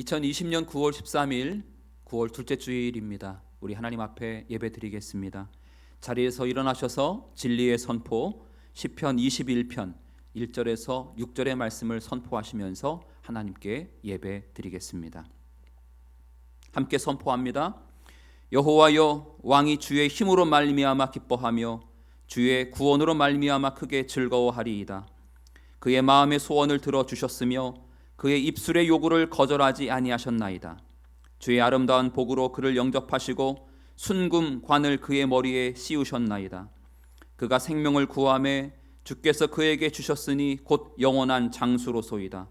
2020년 9월 13일 9월 둘째 주일입니다. 우리 하나님 앞에 예배 드리겠습니다. 자리에서 일어나셔서 진리의 선포 시편 21편 1절에서 6절의 말씀을 선포하시면서 하나님께 예배 드리겠습니다. 함께 선포합니다. 여호와여, 왕이 주의 힘으로 말미암아 기뻐하며 주의 구원으로 말미암아 크게 즐거워하리이다. 그의 마음의 소원을 들어주셨으며 그의 입술의 요구를 거절하지 아니하셨나이다. 주의 아름다운 복으로 그를 영접하시고 순금 관을 그의 머리에 씌우셨나이다. 그가 생명을 구하매 주께서 그에게 주셨으니 곧 영원한 장수로소이다.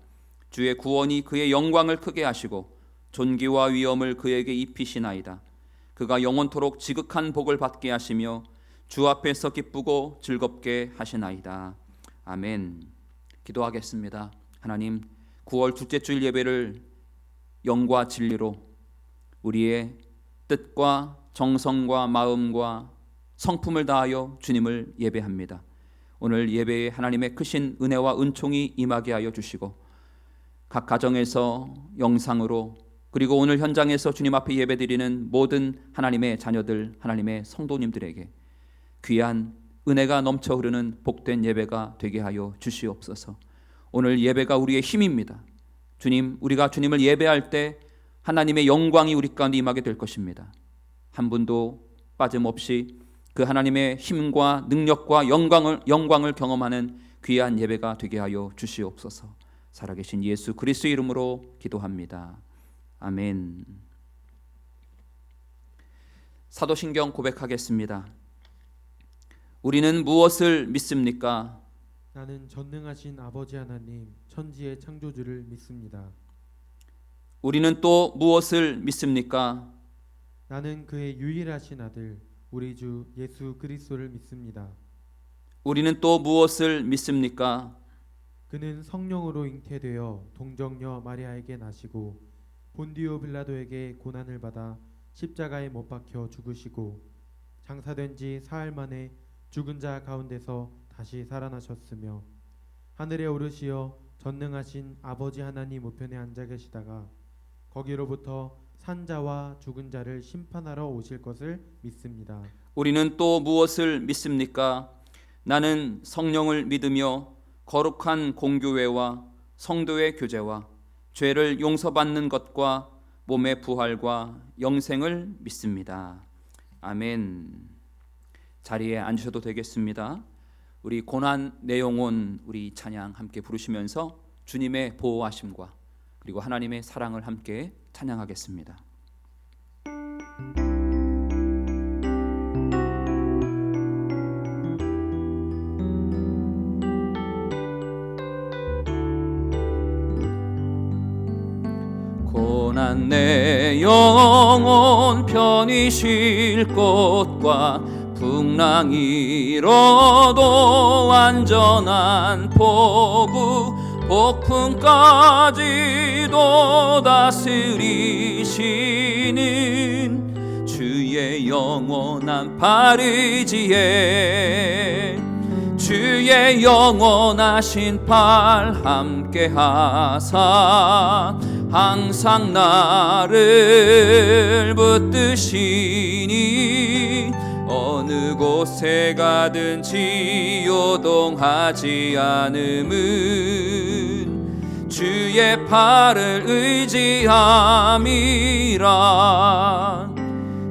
주의 구원이 그의 영광을 크게 하시고 존귀와 위엄을 그에게 입히시나이다. 그가 영원토록 지극한 복을 받게 하시며 주 앞에서 기쁘고 즐겁게 하시나이다. 아멘. 기도하겠습니다. 하나님, 9월 둘째 주일 예배를 영과 진리로 우리의 뜻과 정성과 마음과 성품을 다하여 주님을 예배합니다. 오늘 예배에 하나님의 크신 은혜와 은총이 임하게 하여 주시고 각 가정에서 영상으로 그리고 오늘 현장에서 주님 앞에 예배드리는 모든 하나님의 자녀들, 하나님의 성도님들에게 귀한 은혜가 넘쳐 흐르는 복된 예배가 되게 하여 주시옵소서. 오늘 예배가 우리의 힘입니다. 주님, 우리가 주님을 예배할 때 하나님의 영광이 우리 가운데 임하게 될 것입니다. 한 분도 빠짐없이 그 하나님의 힘과 능력과 영광을 경험하는 귀한 예배가 되게 하여 주시옵소서. 살아계신 예수 그리스도의 이름으로 기도합니다. 아멘. 사도신경 고백하겠습니다. 우리는 무엇을 믿습니까? 나는 전능하신 아버지 하나님 천지의 창조주를 믿습니다. 우리는 또 무엇을 믿습니까? 나는 그의 유일하신 아들 우리 주 예수 그리스도를 믿습니다. 우리는 또 무엇을 믿습니까? 그는 성령으로 잉태되어 동정녀 마리아에게 나시고 본디오 빌라도에게 고난을 받아 십자가에 못 박혀 죽으시고 장사된 지 사흘 만에 죽은 자 가운데서 다시 살아나셨으며 하늘에 오르시어 전능하신 아버지 하나님 우편에 앉아 계시다가 거기로부터 산자와 죽은 자를 심판하러 오실 것을 믿습니다. 우리는 또 무엇을 믿습니까? 나는 성령을 믿으며 거룩한 공교회와 성도의 교제와 죄를 용서받는 것과 몸의 부활과 영생을 믿습니다. 아멘. 자리에 앉으셔도 되겠습니다. 우리 고난 내용은 우리 찬양 함께 부르시면서 주님의 보호하심과 그리고 하나님의 사랑을 함께 찬양하겠습니다. 고난 내 영혼 편히 쉴 곳과 풍랑이 일어도 안전한 포구 폭풍까지도 다스리시는 주의 영원한 팔의지에 주의 영원하신 팔 함께 하사 항상 나를 붙드시니 어느 곳에 가든지 요동하지 않음은 주의 팔을 의지함이라.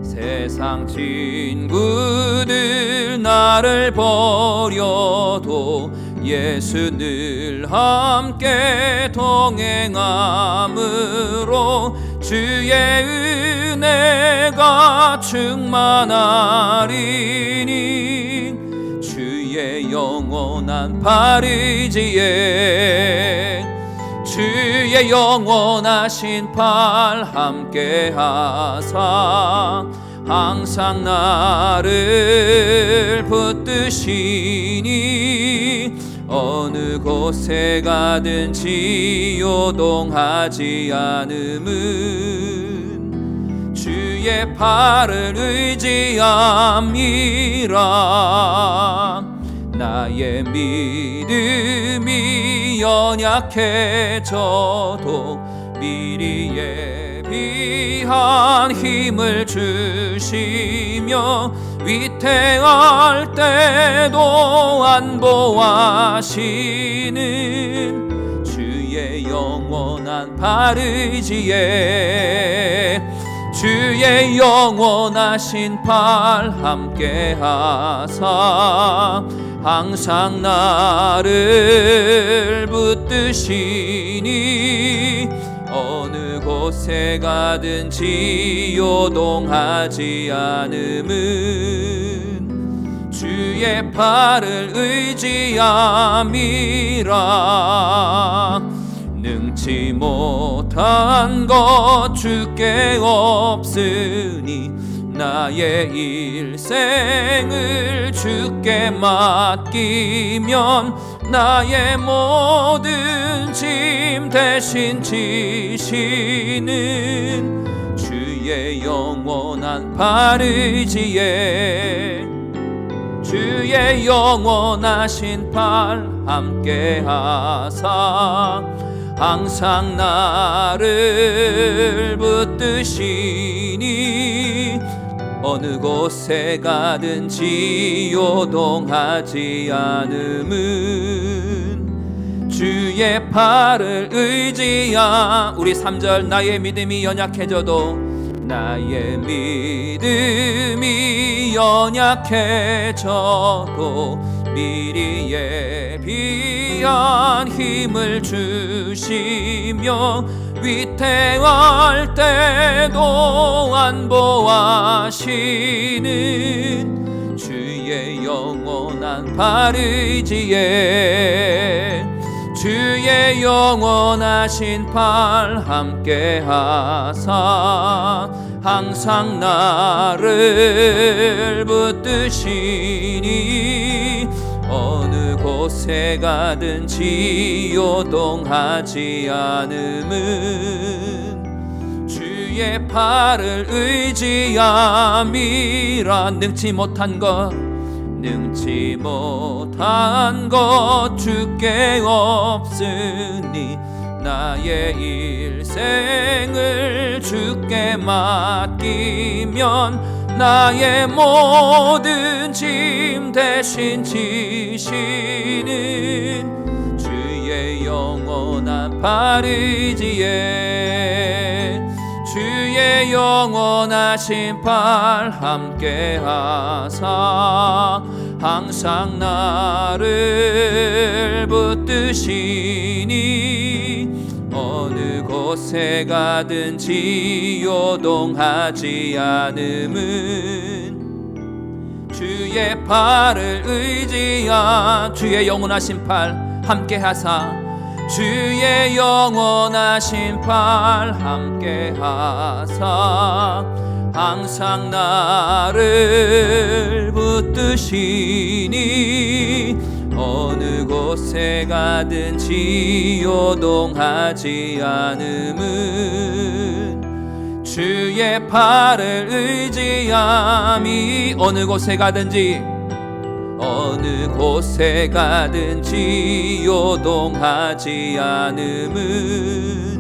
세상 친구들 나를 버려도 예수 늘 함께 동행함으로 주의 은혜가 충만하리니 주의 영원한 팔의지에 주의 영원하신 팔 함께 하사 항상 나를 붙드시니 어느 곳에 가든지 요동하지 않음은 주의 팔을 의지함이라. 나의 믿음이 연약해져도 미리 예비한 힘을 주시며 위태할 때도 안보하시는 주의 영원한 발의지에 주의 영원하신 팔 함께하사 항상 나를 붙드시니 어느 곳에 가든지 요동하지 않음은 주의 팔을 의지함이라. 능치 못한 것 주께 없으니 나의 일생을 주께 맡기면 나의 모든 짐 대신 지시는 주의 영원한 발의지에 주의 영원하신 팔 함께하사 항상 나를 붙드시니 어느 곳에 가든지 요동하지 않음은 주의 팔을 의지한. 우리 3절 나의 믿음이 연약해져도 나의 믿음이 연약해져도 미리 예비한 힘을 주시며 위태할 때도 안보하시는 주의 영원한 발의지에 주의 영원하신 팔 함께하사 항상 나를 붙드시니 어느 곳에 가든지 요동하지 않음은 주의 팔을 의지함이라. 능치 못한 것 주께 없으니 나의 일생을 주께 맡기면 나의 모든 짐 대신 지시는 주의 영원한 발의지에 주의 영원하신 팔 함께하사 항상 나를 붙드시니 어느 곳에 가든지 요동하지 않음은 주의 팔을 의지한. 주의 영원하신 팔 함께하사 주의 영원하신 팔 함께하사 항상 나를 붙드시니 어느 곳에 가든지 요동하지 않음은 주의 팔을 의지함이. 어느 곳에 가든지 요동하지 않음은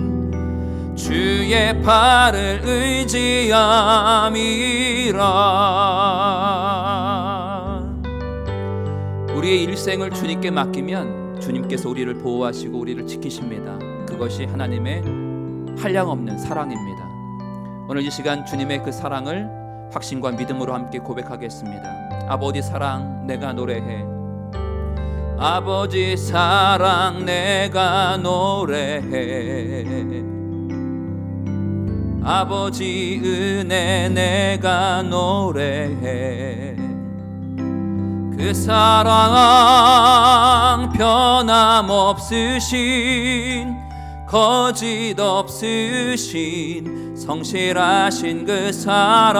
주의 팔을 의지함이라. 우리의 일생을 주님께 맡기면 주님께서 우리를 보호하시고 우리를 지키십니다. 그것이 하나님의 한량없는 사랑입니다. 오늘 이 시간 주님의 그 사랑을 확신과 믿음으로 함께 고백하겠습니다. 아버지 사랑 내가 노래해. 아버지 사랑 내가 노래해. 아버지 은혜 내가 노래해. 그 사랑 변함없으신 거짓 없으신 성실하신 그 사랑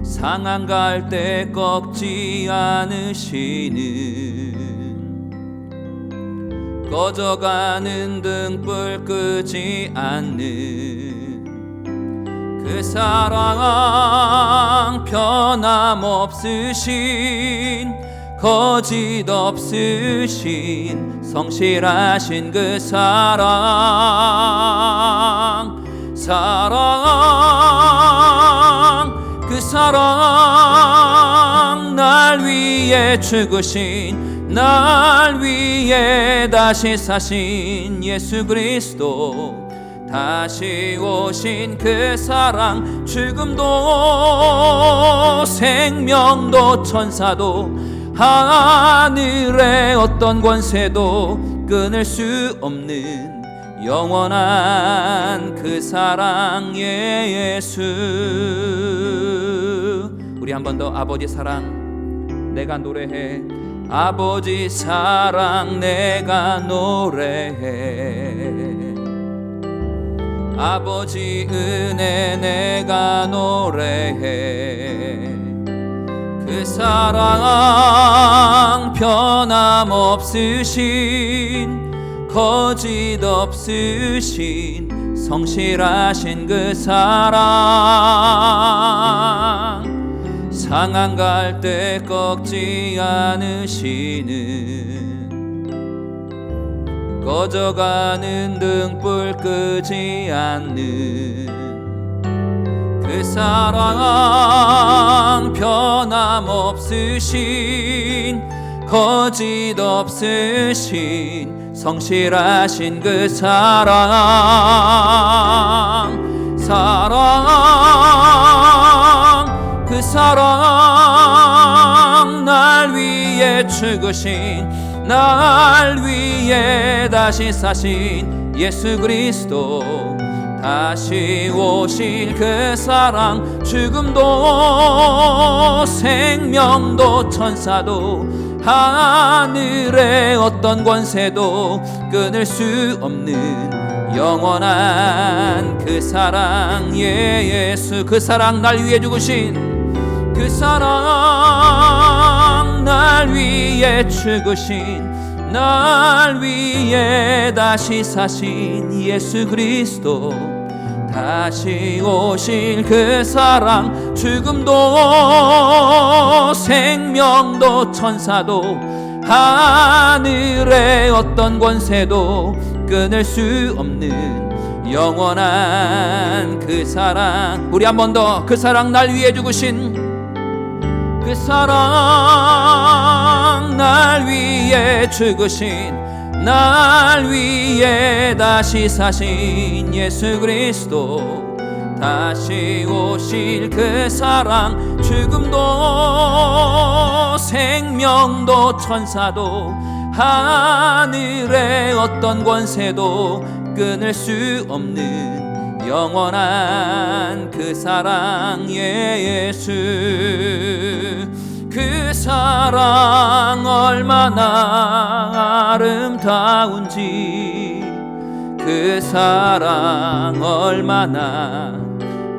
상한 갈 때 꺾지 않으시는 꺼져가는 등불 끄지 않는 그 사랑 변함없으신 거짓 없으신 성실하신 그 사랑, 그 사랑, 날 위해 죽으신, 날 위해 다시 사신 예수 그리스도, 다시 오신 그 사랑, 죽음도 생명도 천사도 하늘의 어떤 권세도 끊을 수 없는 영원한 그 사랑의 예수. 우리 한 번 더 아버지 사랑 내가 노래해, 아버지 사랑 내가 노래해, 아버지 은혜 내가 노래해. 그 사랑 변함없으신, 거짓 없으신 성실하신 그 사랑, 상한 갈 때 꺾지 않으시는, 꺼져가는 등불 끄지 않는 그 사랑, 변함없으신, 거짓 없으신 성실하신 그 사랑, 그 사랑, 날 위해 죽으신, 날 위해 다시 사신 예수 그리스도, 다시 오실 그 사랑, 죽음도 생명도 천사도 하늘의 어떤 권세도 끊을 수 없는 영원한 그 사랑의 예수. 그 사랑, 날 위해 죽으신 그 사랑, 날 위해 죽으신, 날 위해 다시 사신 예수 그리스도, 다시 오실 그 사랑, 죽음도 생명도 천사도 하늘의 어떤 권세도 끊을 수 없는 영원한 그 사랑. 우리 한 번 더, 그 사랑, 날 위해 죽으신 그 사랑, 날 위해 죽으신, 날 위해 다시 사신 예수 그리스도, 다시 오실 그 사랑, 죽음도 생명도 천사도 하늘의 어떤 권세도 끊을 수 없는 영원한 그 사랑의 예수. 그 사랑 얼마나 아름다운지, 그 사랑 얼마나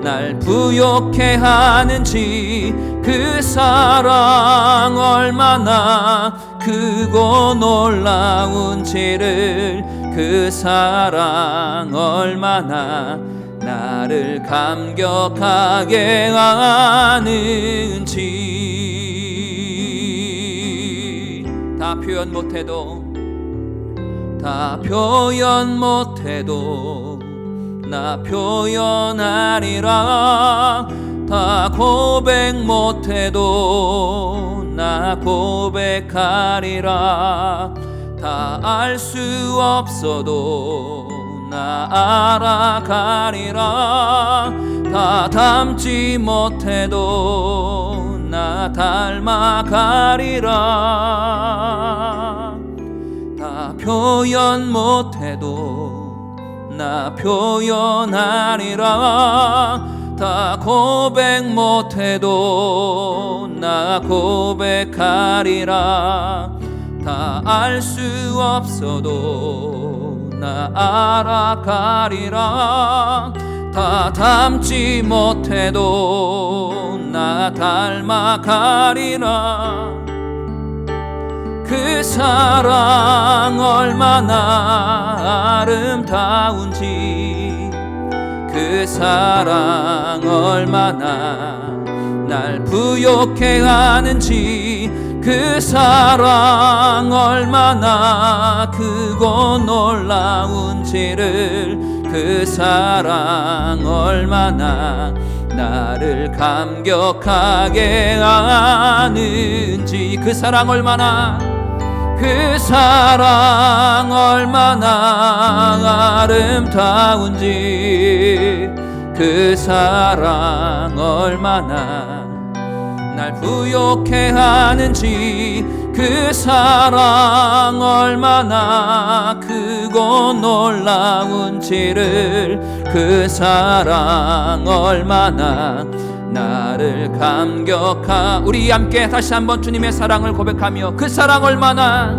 날 부욕해 하는지, 그 사랑 얼마나 크고 놀라운지를, 그 사랑 얼마나 나를 감격하게 하는지. 다 표현 못해도, 다 표현 못해도 나 표현하리라. 다 고백 못해도 나 고백하리라. 다 알 수 없어도 나 알아가리라. 다 담지 못해도 나 닮아가리라. 다 표현 못해도 나 표현하리라. 다 고백 못해도 나 고백하리라. 다 알 수 없어도 나 알아가리라. 다 담지 못해도 나 닮아가리라. 그 사랑 얼마나 아름다운지, 그 사랑 얼마나 날 부욕해 하는지, 그 사랑 얼마나 크고 놀라운지를, 그 사랑 얼마나 나를 감격하게 하는지, 그 사랑 얼마나, 그 사랑 얼마나 아름다운지, 그 사랑 얼마나 날 부욕해 하는지, 그 사랑 얼마나 크고 놀라운지를, 그 사랑 얼마나 나를 우리 함께 다시 한번 주님의 사랑을 고백하며, 그 사랑 얼마나,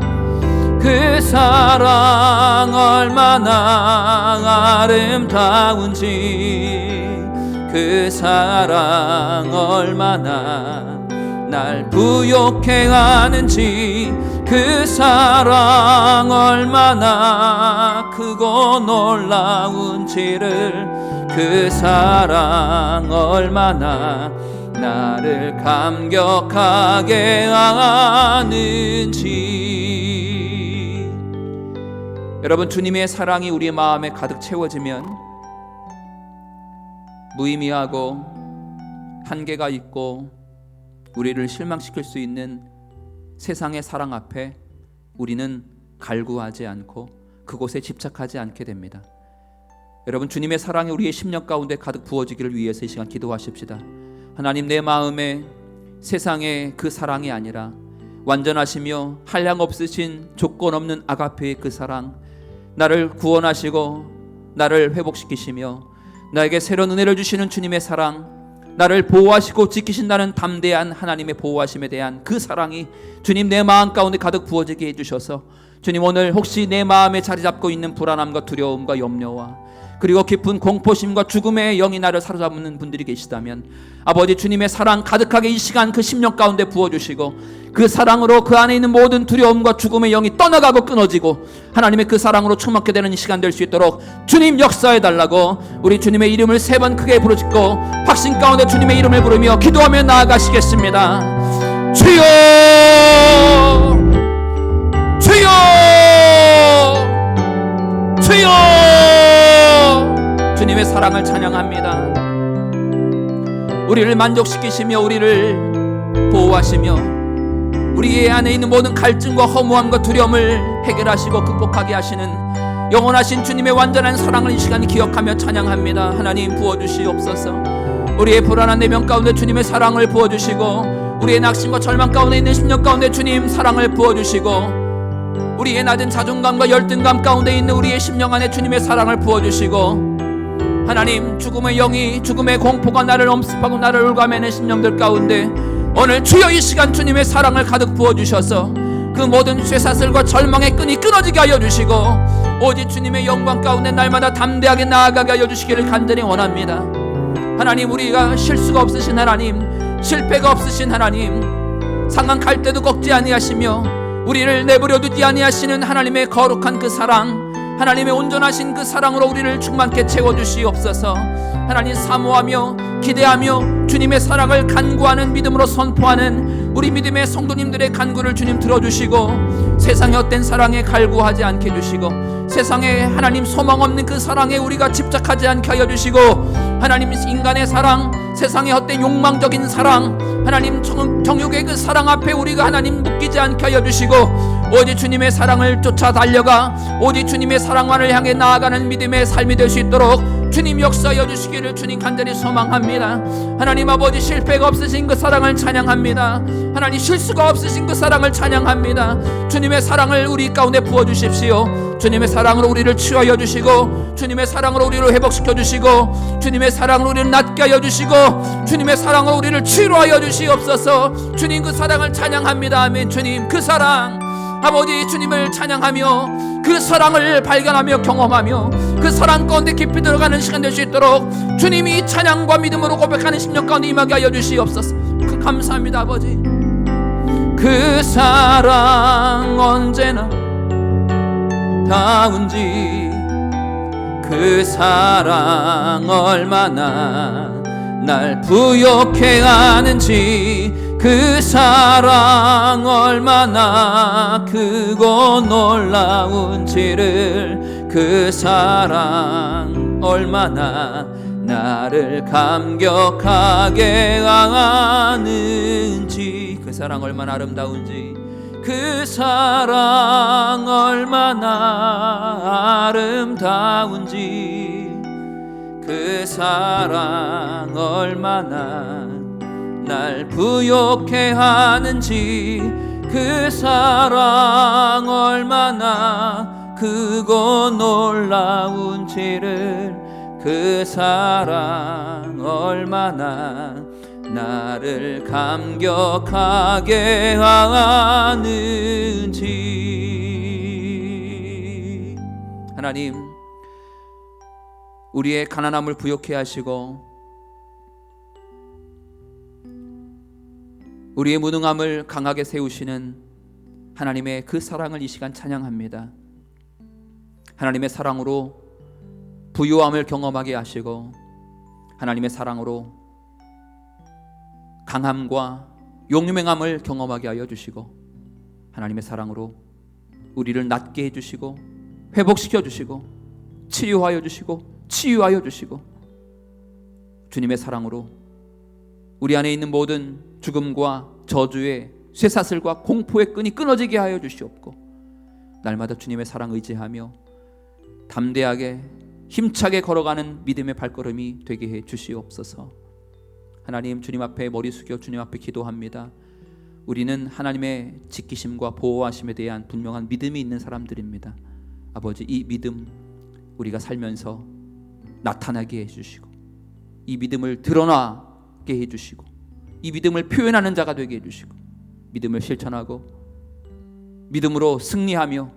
그 사랑 얼마나 아름다운지, 그 사랑 얼마나 날 부욕해 하는지, 그 사랑 얼마나 크고 놀라운지를, 그 사랑 얼마나 나를 감격하게 하는지. 여러분, 주님의 사랑이 우리의 마음에 가득 채워지면 무의미하고 한계가 있고 우리를 실망시킬 수 있는 세상의 사랑 앞에 우리는 갈구하지 않고 그곳에 집착하지 않게 됩니다. 여러분, 주님의 사랑이 우리의 심령 가운데 가득 부어지기를 위해서 이 시간 기도하십시다. 하나님, 내 마음에 세상의 그 사랑이 아니라 완전하시며 한량 없으신 조건 없는 아가페의 그 사랑, 나를 구원하시고 나를 회복시키시며 나에게 새로운 은혜를 주시는 주님의 사랑, 나를 보호하시고 지키신다는 담대한 하나님의 보호하심에 대한 그 사랑이 주님 내 마음 가운데 가득 부어지게 해주셔서, 주님 오늘 혹시 내 마음에 자리 잡고 있는 불안함과 두려움과 염려와 그리고 깊은 공포심과 죽음의 영이 나를 사로잡는 분들이 계시다면, 아버지 주님의 사랑 가득하게 이 시간 그 심령 가운데 부어주시고, 그 사랑으로 그 안에 있는 모든 두려움과 죽음의 영이 떠나가고 끊어지고 하나님의 그 사랑으로 충만케 되는 이 시간 될 수 있도록 주님 역사해달라고 우리 주님의 이름을 3번 크게 부르짖고 확신 가운데 주님의 이름을 부르며 기도하며 나아가시겠습니다. 주여, 주여, 주여. 주님의 사랑을 찬양합니다. 우리를 만족시키시며 우리를 보호하시며 우리의 안에 있는 모든 갈증과 허무함과 두려움을 해결하시고 극복하게 하시는 영원하신 주님의 완전한 사랑을 이 시간 기억하며 찬양합니다. 하나님, 부어주시옵소서. 우리의 불안한 내면 가운데 주님의 사랑을 부어주시고, 우리의 낙심과 절망 가운데 있는 심령 가운데 주님 사랑을 부어주시고, 우리의 낮은 자존감과 열등감 가운데 있는 우리의 심령 안에 주님의 사랑을 부어주시고, 하나님, 죽음의 영이, 죽음의 공포가 나를 엄습하고 나를 울가매는 심령들 가운데 오늘 주여 이 시간 주님의 사랑을 가득 부어주셔서 그 모든 쇠사슬과 절망의 끈이 끊어지게 하여 주시고, 오직 주님의 영광 가운데 날마다 담대하게 나아가게 하여 주시기를 간절히 원합니다. 하나님, 우리가 실수가 없으신 하나님, 실패가 없으신 하나님, 상한 갈 때도 꺾지 아니하시며 우리를 내버려 두지 아니하시는 하나님의 거룩한 그 사랑, 하나님의 온전하신 그 사랑으로 우리를 충만케 채워주시옵소서. 하나님, 사모하며 기대하며 주님의 사랑을 간구하는 믿음으로 선포하는 우리 믿음의 성도님들의 간구를 주님 들어주시고, 세상의 헛된 사랑에 갈구하지 않게 해주시고, 세상에 하나님 소망 없는 그 사랑에 우리가 집착하지 않게 하여 주시고, 하나님 인간의 사랑, 세상의 헛된 욕망적인 사랑, 하나님 정욕의 그 사랑 앞에 우리가 하나님 묶이지 않게 하여 주시고, 오직 주님의 사랑을 쫓아 달려가 오직 주님의 사랑만을 향해 나아가는 믿음의 삶이 될 수 있도록 주님 역사하여 주시기를 주님 간절히 소망합니다. 하나님 아버지, 실패가 없으신 그 사랑을 찬양합니다. 하나님, 실수가 없으신 그 사랑을 찬양합니다. 주님의 사랑을 우리 가운데 부어주십시오. 주님의 사랑으로 우리를 치유하여 주시고, 주님의 사랑으로 우리를 회복시켜 주시고, 주님의 사랑으로 우리를 낫게 하여 주시고, 주님의 사랑으로 우리를 치유하여 주시옵소서. 주님 그 사랑을 찬양합니다. 아멘. 주님 그 사랑, 아버지 주님을 찬양하며 그 사랑을 발견하며 경험하며 그 사랑 가운데 깊이 들어가는 시간 될 수 있도록 주님이 찬양과 믿음으로 고백하는 심령 가운데 임하게 하여 주시옵소서. 그 감사합니다. 아버지, 그 사랑 언제나 다운지, 그 사랑 얼마나 날 부욕해 하는지, 그 사랑 얼마나 크고 놀라운지를, 그 사랑 얼마나 나를 감격하게 하는지, 그 사랑 얼마나 아름다운지, 그 사랑 얼마나 아름다운지, 그 사랑 얼마나 날 부욕해 하는지, 그 사랑 얼마나 크고 놀라운지를, 그 사랑 얼마나 나를 감격하게 하는지. 하나님, 우리의 가난함을 부욕해 하시고 우리의 무능함을 강하게 세우시는 하나님의 그 사랑을 이 시간 찬양합니다. 하나님의 사랑으로 부유함을 경험하게 하시고, 하나님의 사랑으로 강함과 용맹함을 경험하게 하여 주시고, 하나님의 사랑으로 우리를 낫게 해주시고 회복시켜 주시고 치유하여 주시고 치유하여 주시고, 주님의 사랑으로 우리 안에 있는 모든 죽음과 저주의 쇠사슬과 공포의 끈이 끊어지게 하여 주시옵고, 날마다 주님의 사랑 의지하며 담대하게 힘차게 걸어가는 믿음의 발걸음이 되게 해 주시옵소서. 하나님, 주님 앞에 머리 숙여 주님 앞에 기도합니다. 우리는 하나님의 지키심과 보호하심에 대한 분명한 믿음이 있는 사람들입니다. 아버지, 이 믿음 우리가 살면서 나타나게 해주시고, 이 믿음을 드러나게 해주시고, 이 믿음을 표현하는 자가 되게 해주시고, 믿음을 실천하고 믿음으로 승리하며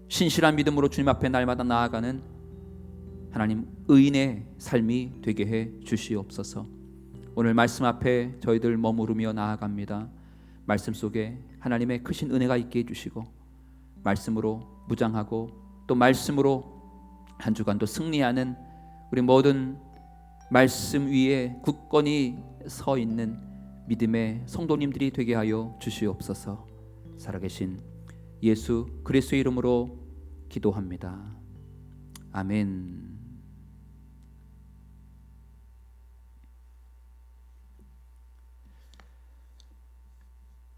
신실한 믿음으로 주님 앞에 날마다 나아가는 하나님 의인의 삶이 되게 해 주시옵소서. 오늘 말씀 앞에 저희들 머무르며 나아갑니다. 말씀 속에 하나님의 크신 은혜가 있게 해주시고, 말씀으로 무장하고 또 말씀으로 한 주간도 승리하는 우리 모든 말씀 위에 굳건히 서 있는 믿음의 성도님들이 되게 하여 주시옵소서. 살아계신 예수 그리스도의 이름으로 기도합니다. 아멘.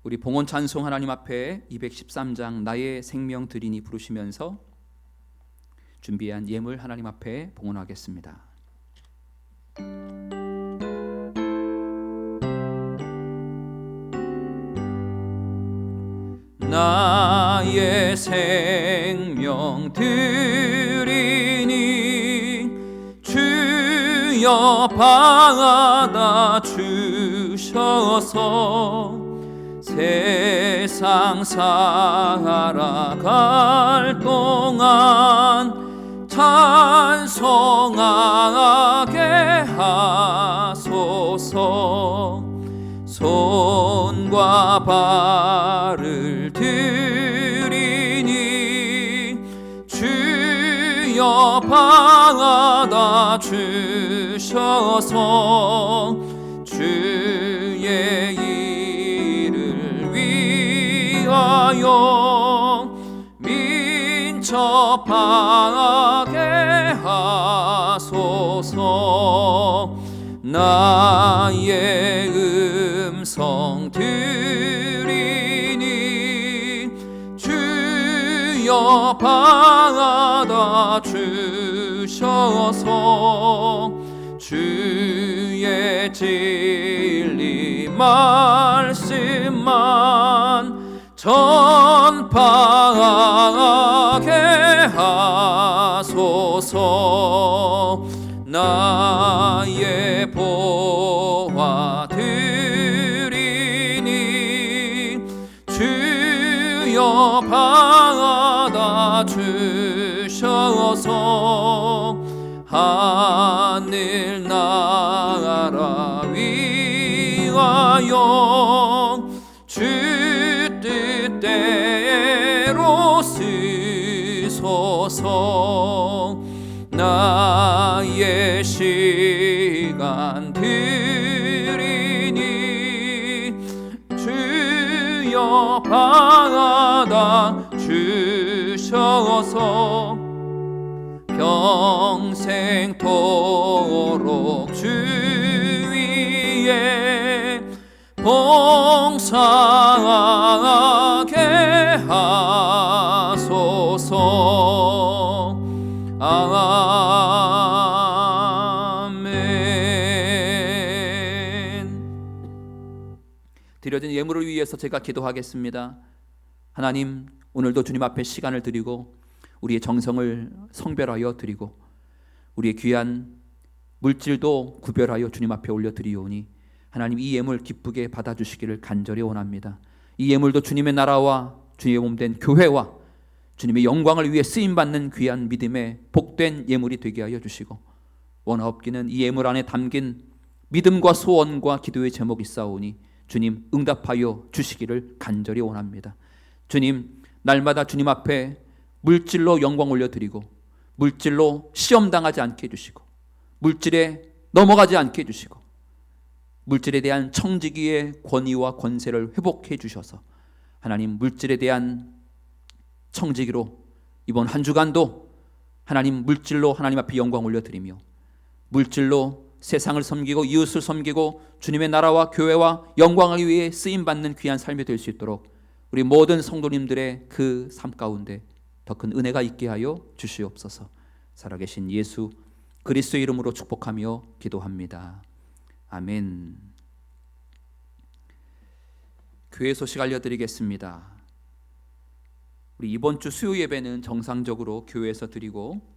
우리 봉헌 찬송 하나님 앞에 213장 나의 생명 드리니 부르시면서 준비한 예물 하나님 앞에 봉헌하겠습니다. 나의 생명 드리니 주여 받아 주셔서 세상 살아갈 동안 찬송하게 하소서. 손과 발을 드리니 주여 받아 주셔서 주의 일을 위하여 민첩하게 하소서. 나의 음성 들으니 주여 받아 주셔서 주의 진리 말씀만 전파하게 하소서. 나의 보화 드리니 주여 받아 주셔서 하늘 나라 위하여 주 뜻대로 쓰소서. 나의 시간 드리니 받아 주셔서 평생토록 주 위에 봉사하게 하소서. 아멘. 드려진 예물을 위해서 제가 기도하겠습니다. 하나님, 오늘도 주님 앞에 시간을 드리고 우리의 정성을 성별하여 드리고 우리의 귀한 물질도 구별하여 주님 앞에 올려드리오니 하나님, 이 예물 기쁘게 받아주시기를 간절히 원합니다. 이 예물도 주님의 나라와 주님의 몸된 교회와 주님의 영광을 위해 쓰임받는 귀한 믿음의 복된 예물이 되게 하여 주시고, 원하옵기는 이 예물 안에 담긴 믿음과 소원과 기도의 제목이 있사오니 주님 응답하여 주시기를 간절히 원합니다. 주님, 날마다 주님 앞에 물질로 영광 올려드리고 물질로 시험당하지 않게 해주시고 물질에 넘어가지 않게 해주시고 물질에 대한 청지기의 권위와 권세를 회복해 주셔서 하나님, 물질에 대한 청지기로 이번 한 주간도 하나님, 물질로 하나님 앞에 영광 올려드리며 물질로 세상을 섬기고 이웃을 섬기고 주님의 나라와 교회와 영광을 위해 쓰임받는 귀한 삶이 될 수 있도록 우리 모든 성도님들의 그 삶 가운데 더 큰 은혜가 있게 하여 주시옵소서. 살아계신 예수 그리스도의 이름으로 축복하며 기도합니다. 아멘. 교회 소식 알려드리겠습니다. 우리 이번 주 수요 예배는 정상적으로 교회에서 드리고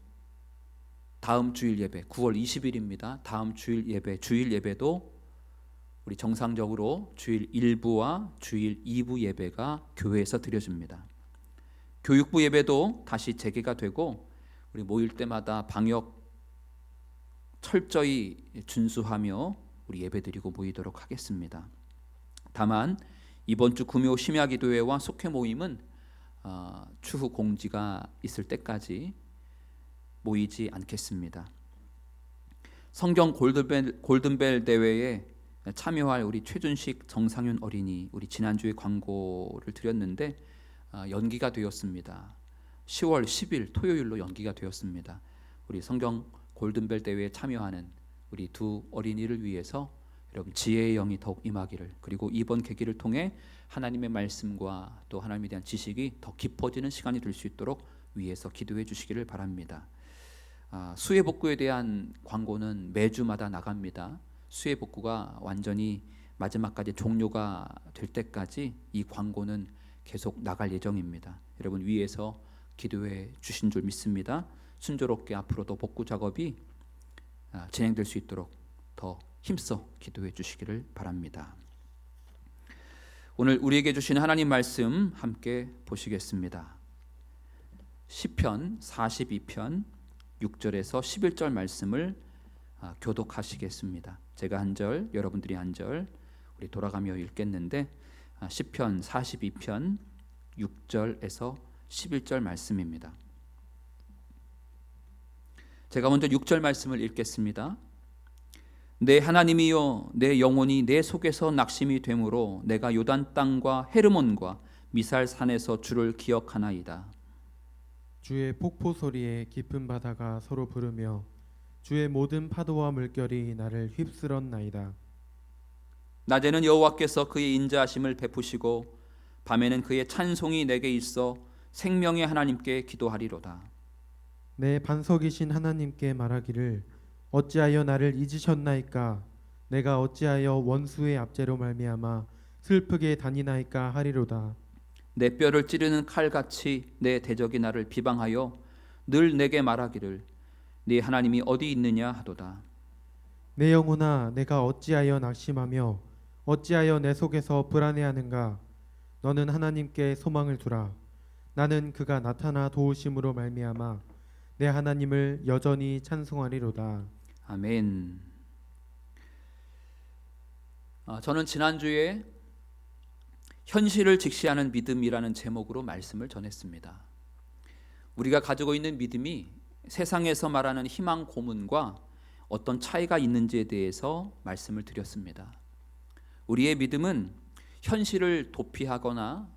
다음 주일 예배 9월 20일입니다. 다음 주일 예배, 주일 예배도 우리 정상적으로 주일 1부와 주일 2부 예배가 교회에서 드려집니다. 교육부 예배도 다시 재개가 되고 우리 모일 때마다 방역 철저히 준수하며 우리 예배드리고 모이도록 하겠습니다. 다만 이번 주 금요 심야기도회와 속회 모임은 추후 공지가 있을 때까지 모이지 않겠습니다. 성경 골든벨 대회에 참여할 우리 최준식 정상윤 어린이, 우리 지난주에 광고를 드렸는데 연기가 되었습니다. 10월 10일 토요일로 연기가 되었습니다. 우리 성경 골든벨 대회에 참여하는 우리 두 어린이를 위해서 여러분 지혜의 영이 더욱 임하기를, 그리고 이번 계기를 통해 하나님의 말씀과 또 하나님에 대한 지식이 더 깊어지는 시간이 될 수 있도록 위해서 기도해 주시기를 바랍니다. 수혜복구에 대한 광고는 매주마다 나갑니다. 수혜복구가 완전히 마지막까지 종료가 될 때까지 이 광고는 계속 나갈 예정입니다. 여러분 위에서 기도해 주신 줄 믿습니다. 순조롭게 앞으로도 복구 작업이 진행될 수 있도록 더 힘써 기도해 주시기를 바랍니다. 오늘 우리에게 주신 하나님 말씀 함께 보시겠습니다. 시편 42편 6절에서 11절 말씀을 교독하시겠습니다. 제가 한 절, 여러분들이 한 절 우리 돌아가며 읽겠는데 시편 42편 6절에서 11절 말씀입니다. 제가 먼저 6절 말씀을 읽겠습니다. 내 하나님이여, 내 영혼이 내 속에서 낙심이 되므로 내가 요단 땅과 헤르몬과 미살산에서 주를 기억하나이다. 주의 폭포 소리에 깊은 바다가 서로 부르며 주의 모든 파도와 물결이 나를 휩쓸었나이다. 낮에는 여호와께서 그의 인자하심을 베푸시고 밤에는 그의 찬송이 내게 있어 생명의 하나님께 기도하리로다. 내 반석이신 하나님께 말하기를 어찌하여 나를 잊으셨나이까? 내가 어찌하여 원수의 압제로 말미암아 슬프게 다니나이까 하리로다. 내 뼈를 찌르는 칼같이 내 대적이 나를 비방하여 늘 내게 말하기를 네 하나님이 어디 있느냐 하도다. 내 영혼아, 내가 어찌하여 낙심하며 어찌하여 내 속에서 불안해하는가? 너는 하나님께 소망을 두라. 나는 그가 나타나 도우심으로 말미암아 내 하나님을 여전히 찬송하리로다. 아멘. 저는 지난주에 현실을 직시하는 믿음이라는 제목으로 말씀을 전했습니다. 우리가 가지고 있는 믿음이 세상에서 말하는 희망 고문과 어떤 차이가 있는지에 대해서 말씀을 드렸습니다. 우리의 믿음은 현실을 도피하거나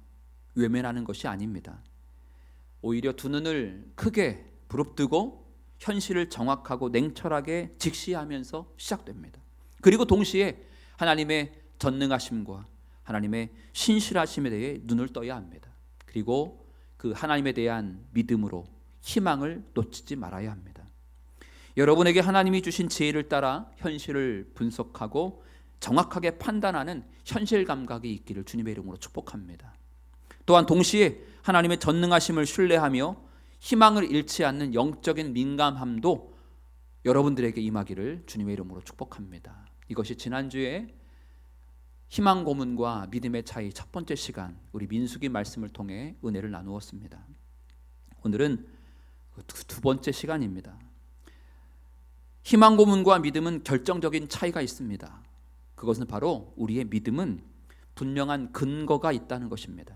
외면하는 것이 아닙니다. 오히려 두 눈을 크게 부릅뜨고 현실을 정확하고 냉철하게 직시하면서 시작됩니다. 그리고 동시에 하나님의 전능하심과 하나님의 신실하심에 대해 눈을 떠야 합니다. 그리고 그 하나님에 대한 믿음으로 희망을 놓치지 말아야 합니다. 여러분에게 하나님이 주신 지혜를 따라 현실을 분석하고 정확하게 판단하는 현실 감각이 있기를 주님의 이름으로 축복합니다. 또한 동시에 하나님의 전능하심을 신뢰하며 희망을 잃지 않는 영적인 민감함도 여러분들에게 임하기를 주님의 이름으로 축복합니다. 이것이 지난주에 희망 고문과 믿음의 차이 첫 번째 시간, 우리 민수기 말씀을 통해 은혜를 나누었습니다. 오늘은 두 번째 시간입니다. 희망 고문과 믿음은 결정적인 차이가 있습니다. 그것은 바로 우리의 믿음은 분명한 근거가 있다는 것입니다.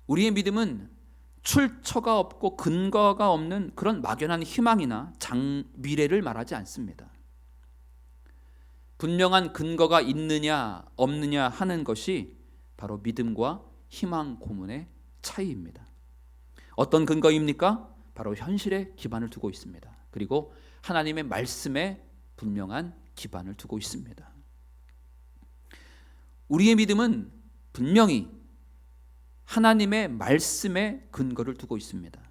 우리의 믿음은 출처가 없고 근거가 없는 그런 막연한 희망이나 미래를 말하지 않습니다. 분명한 근거가 있느냐 없느냐 하는 것이 바로 믿음과 희망 고문의 차이입니다. 어떤 근거입니까? 바로 현실에 기반을 두고 있습니다. 그리고 하나님의 말씀에 분명한 기반을 두고 있습니다. 우리의 믿음은 분명히 하나님의 말씀에 근거를 두고 있습니다.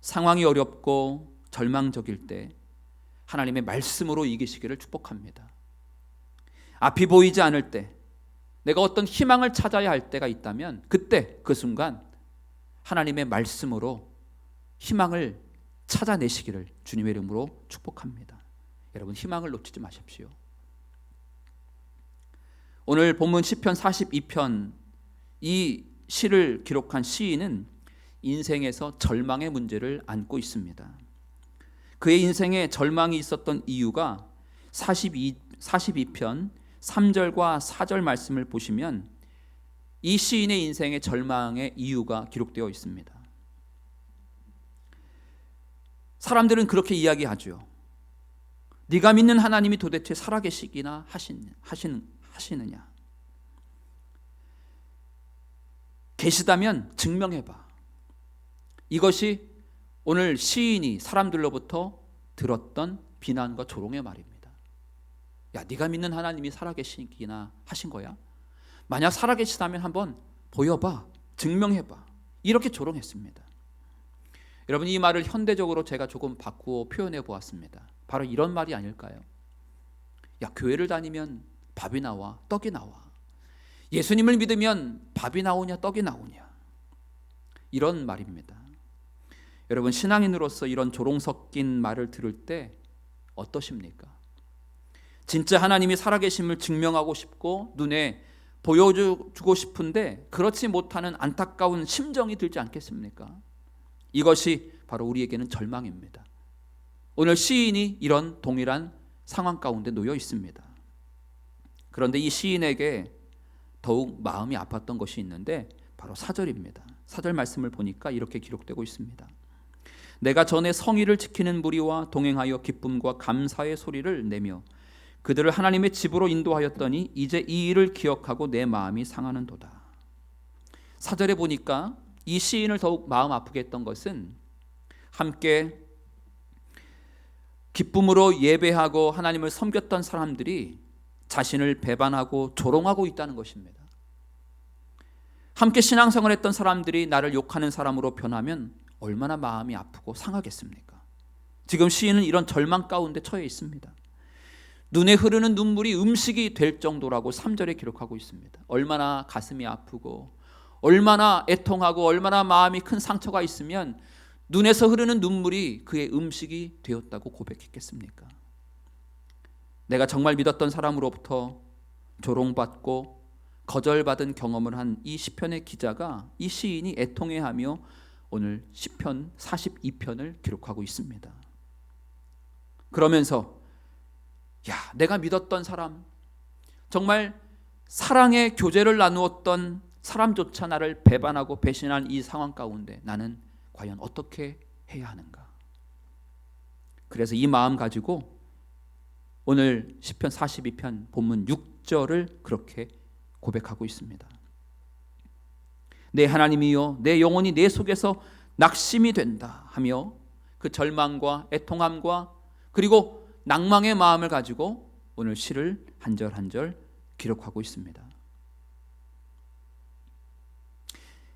상황이 어렵고 절망적일 때 하나님의 말씀으로 이기시기를 축복합니다. 앞이 보이지 않을 때, 내가 어떤 희망을 찾아야 할 때가 있다면 그때 그 순간 하나님의 말씀으로 희망을 찾아내시기를 주님의 이름으로 축복합니다. 여러분, 희망을 놓치지 마십시오. 오늘 본문 시편 42편, 이 시를 기록한 시인은 인생에서 절망의 문제를 안고 있습니다. 그의 인생에 절망이 있었던 이유가 42편 3절과 4절 말씀을 보시면 이 시인의 인생의 절망의 이유가 기록되어 있습니다. 사람들은 그렇게 이야기하죠. 네가 믿는 하나님이 도대체 살아계시기나 하시느냐? 계시다면 증명해봐. 이것이 오늘 시인이 사람들로부터 들었던 비난과 조롱의 말입니다. 야, 네가 믿는 하나님이 살아계시기나 하신 거야? 만약 살아계시다면 한번 보여봐. 증명해봐. 이렇게 조롱했습니다. 여러분, 이 말을 현대적으로 제가 조금 바꾸어 표현해 보았습니다. 바로 이런 말이 아닐까요? 야, 교회를 다니면 밥이 나와, 떡이 나와. 예수님을 믿으면 밥이 나오냐, 떡이 나오냐. 이런 말입니다. 여러분, 신앙인으로서 이런 조롱 섞인 말을 들을 때 어떠십니까? 진짜 하나님이 살아계심을 증명하고 싶고 눈에 보여주고 싶은데 그렇지 못하는 안타까운 심정이 들지 않겠습니까? 이것이 바로 우리에게는 절망입니다. 오늘 시인이 이런 동일한 상황 가운데 놓여 있습니다. 그런데 이 시인에게 더욱 마음이 아팠던 것이 있는데 바로 4절입니다. 4절 말씀을 보니까 이렇게 기록되고 있습니다. 내가 전에 성의를 지키는 무리와 동행하여 기쁨과 감사의 소리를 내며 그들을 하나님의 집으로 인도하였더니 이제 이 일을 기억하고 내 마음이 상하는도다. 4절에 보니까 이 시인을 더욱 마음 아프게 했던 것은 함께 기쁨으로 예배하고 하나님을 섬겼던 사람들이 자신을 배반하고 조롱하고 있다는 것입니다. 함께 신앙생활을 했던 사람들이 나를 욕하는 사람으로 변하면 얼마나 마음이 아프고 상하겠습니까? 지금 시인은 이런 절망 가운데 처해 있습니다. 눈에 흐르는 눈물이 음식이 될 정도라고 3절에 기록하고 있습니다. 얼마나 가슴이 아프고 얼마나 애통하고 얼마나 마음이 큰 상처가 있으면 눈에서 흐르는 눈물이 그의 음식이 되었다고 고백했겠습니까? 내가 정말 믿었던 사람으로부터 조롱받고 거절받은 경험을 한 이 시편의 기자가, 이 시인이 애통해하며 오늘 시편 42편을 기록하고 있습니다. 그러면서 야, 내가 믿었던 사람, 정말 사랑의 교제를 나누었던 사람조차 나를 배반하고 배신한 이 상황 가운데 나는 과연 어떻게 해야 하는가? 그래서 이 마음 가지고 오늘 시편 42편 본문 6절을 그렇게 고백하고 있습니다. 내 하나님이여 내 영혼이 내 속에서 낙심이 된다 하며 그 절망과 애통함과 그리고 낭망의 마음을 가지고 오늘 시를 한 절 한 절 기록하고 있습니다.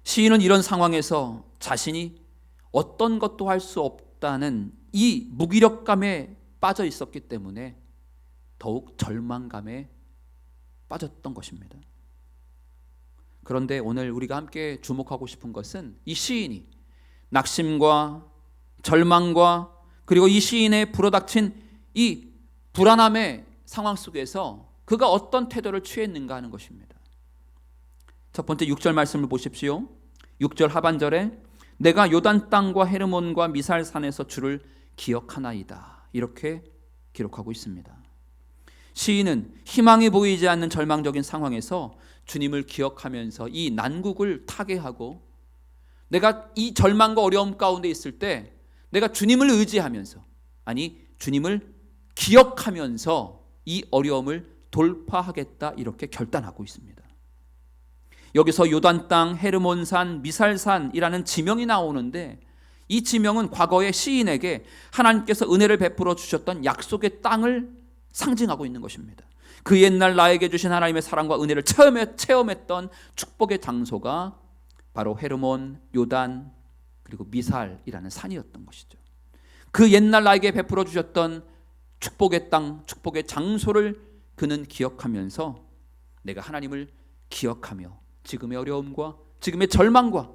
시인은 이런 상황에서 자신이 어떤 것도 할 수 없다는 이 무기력감에 빠져 있었기 때문에 더욱 절망감에 빠졌던 것입니다. 그런데 오늘 우리가 함께 주목하고 싶은 것은 이 시인이 낙심과 절망과 그리고 이 시인의 불어닥친 이 불안함의 상황 속에서 그가 어떤 태도를 취했는가 하는 것입니다. 첫 번째 6절 말씀을 보십시오. 6절 하반절에 내가 요단 땅과 헤르몬과 미살산에서 주를 기억하나이다 이렇게 기록하고 있습니다. 시인은 희망이 보이지 않는 절망적인 상황에서 주님을 기억하면서 이 난국을 타개하고 내가 이 절망과 어려움 가운데 있을 때 내가 주님을 의지하면서 아니 주님을 기억하면서 이 어려움을 돌파하겠다 이렇게 결단하고 있습니다. 여기서 요단 땅, 헤르몬산, 미살산이라는 지명이 나오는데 이 지명은 과거의 시인에게 하나님께서 은혜를 베풀어 주셨던 약속의 땅을 상징하고 있는 것입니다. 그 옛날 나에게 주신 하나님의 사랑과 은혜를 체험했던 축복의 장소가 바로 헤르몬, 요단 그리고 미살이라는 산이었던 것이죠. 그 옛날 나에게 베풀어 주셨던 축복의 땅, 축복의 장소를 그는 기억하면서 내가 하나님을 기억하며 지금의 어려움과 지금의 절망과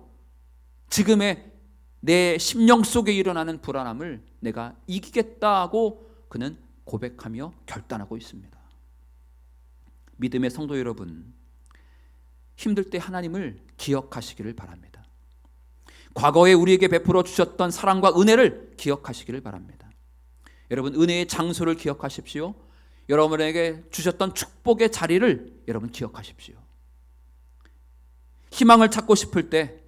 지금의 내 심령 속에 일어나는 불안함을 내가 이기겠다고 그는 고백하며 결단하고 있습니다. 믿음의 성도 여러분, 힘들 때 하나님을 기억하시기를 바랍니다. 과거에 우리에게 베풀어 주셨던 사랑과 은혜를 기억하시기를 바랍니다. 여러분, 은혜의 장소를 기억하십시오. 여러분에게 주셨던 축복의 자리를 여러분 기억하십시오. 희망을 찾고 싶을 때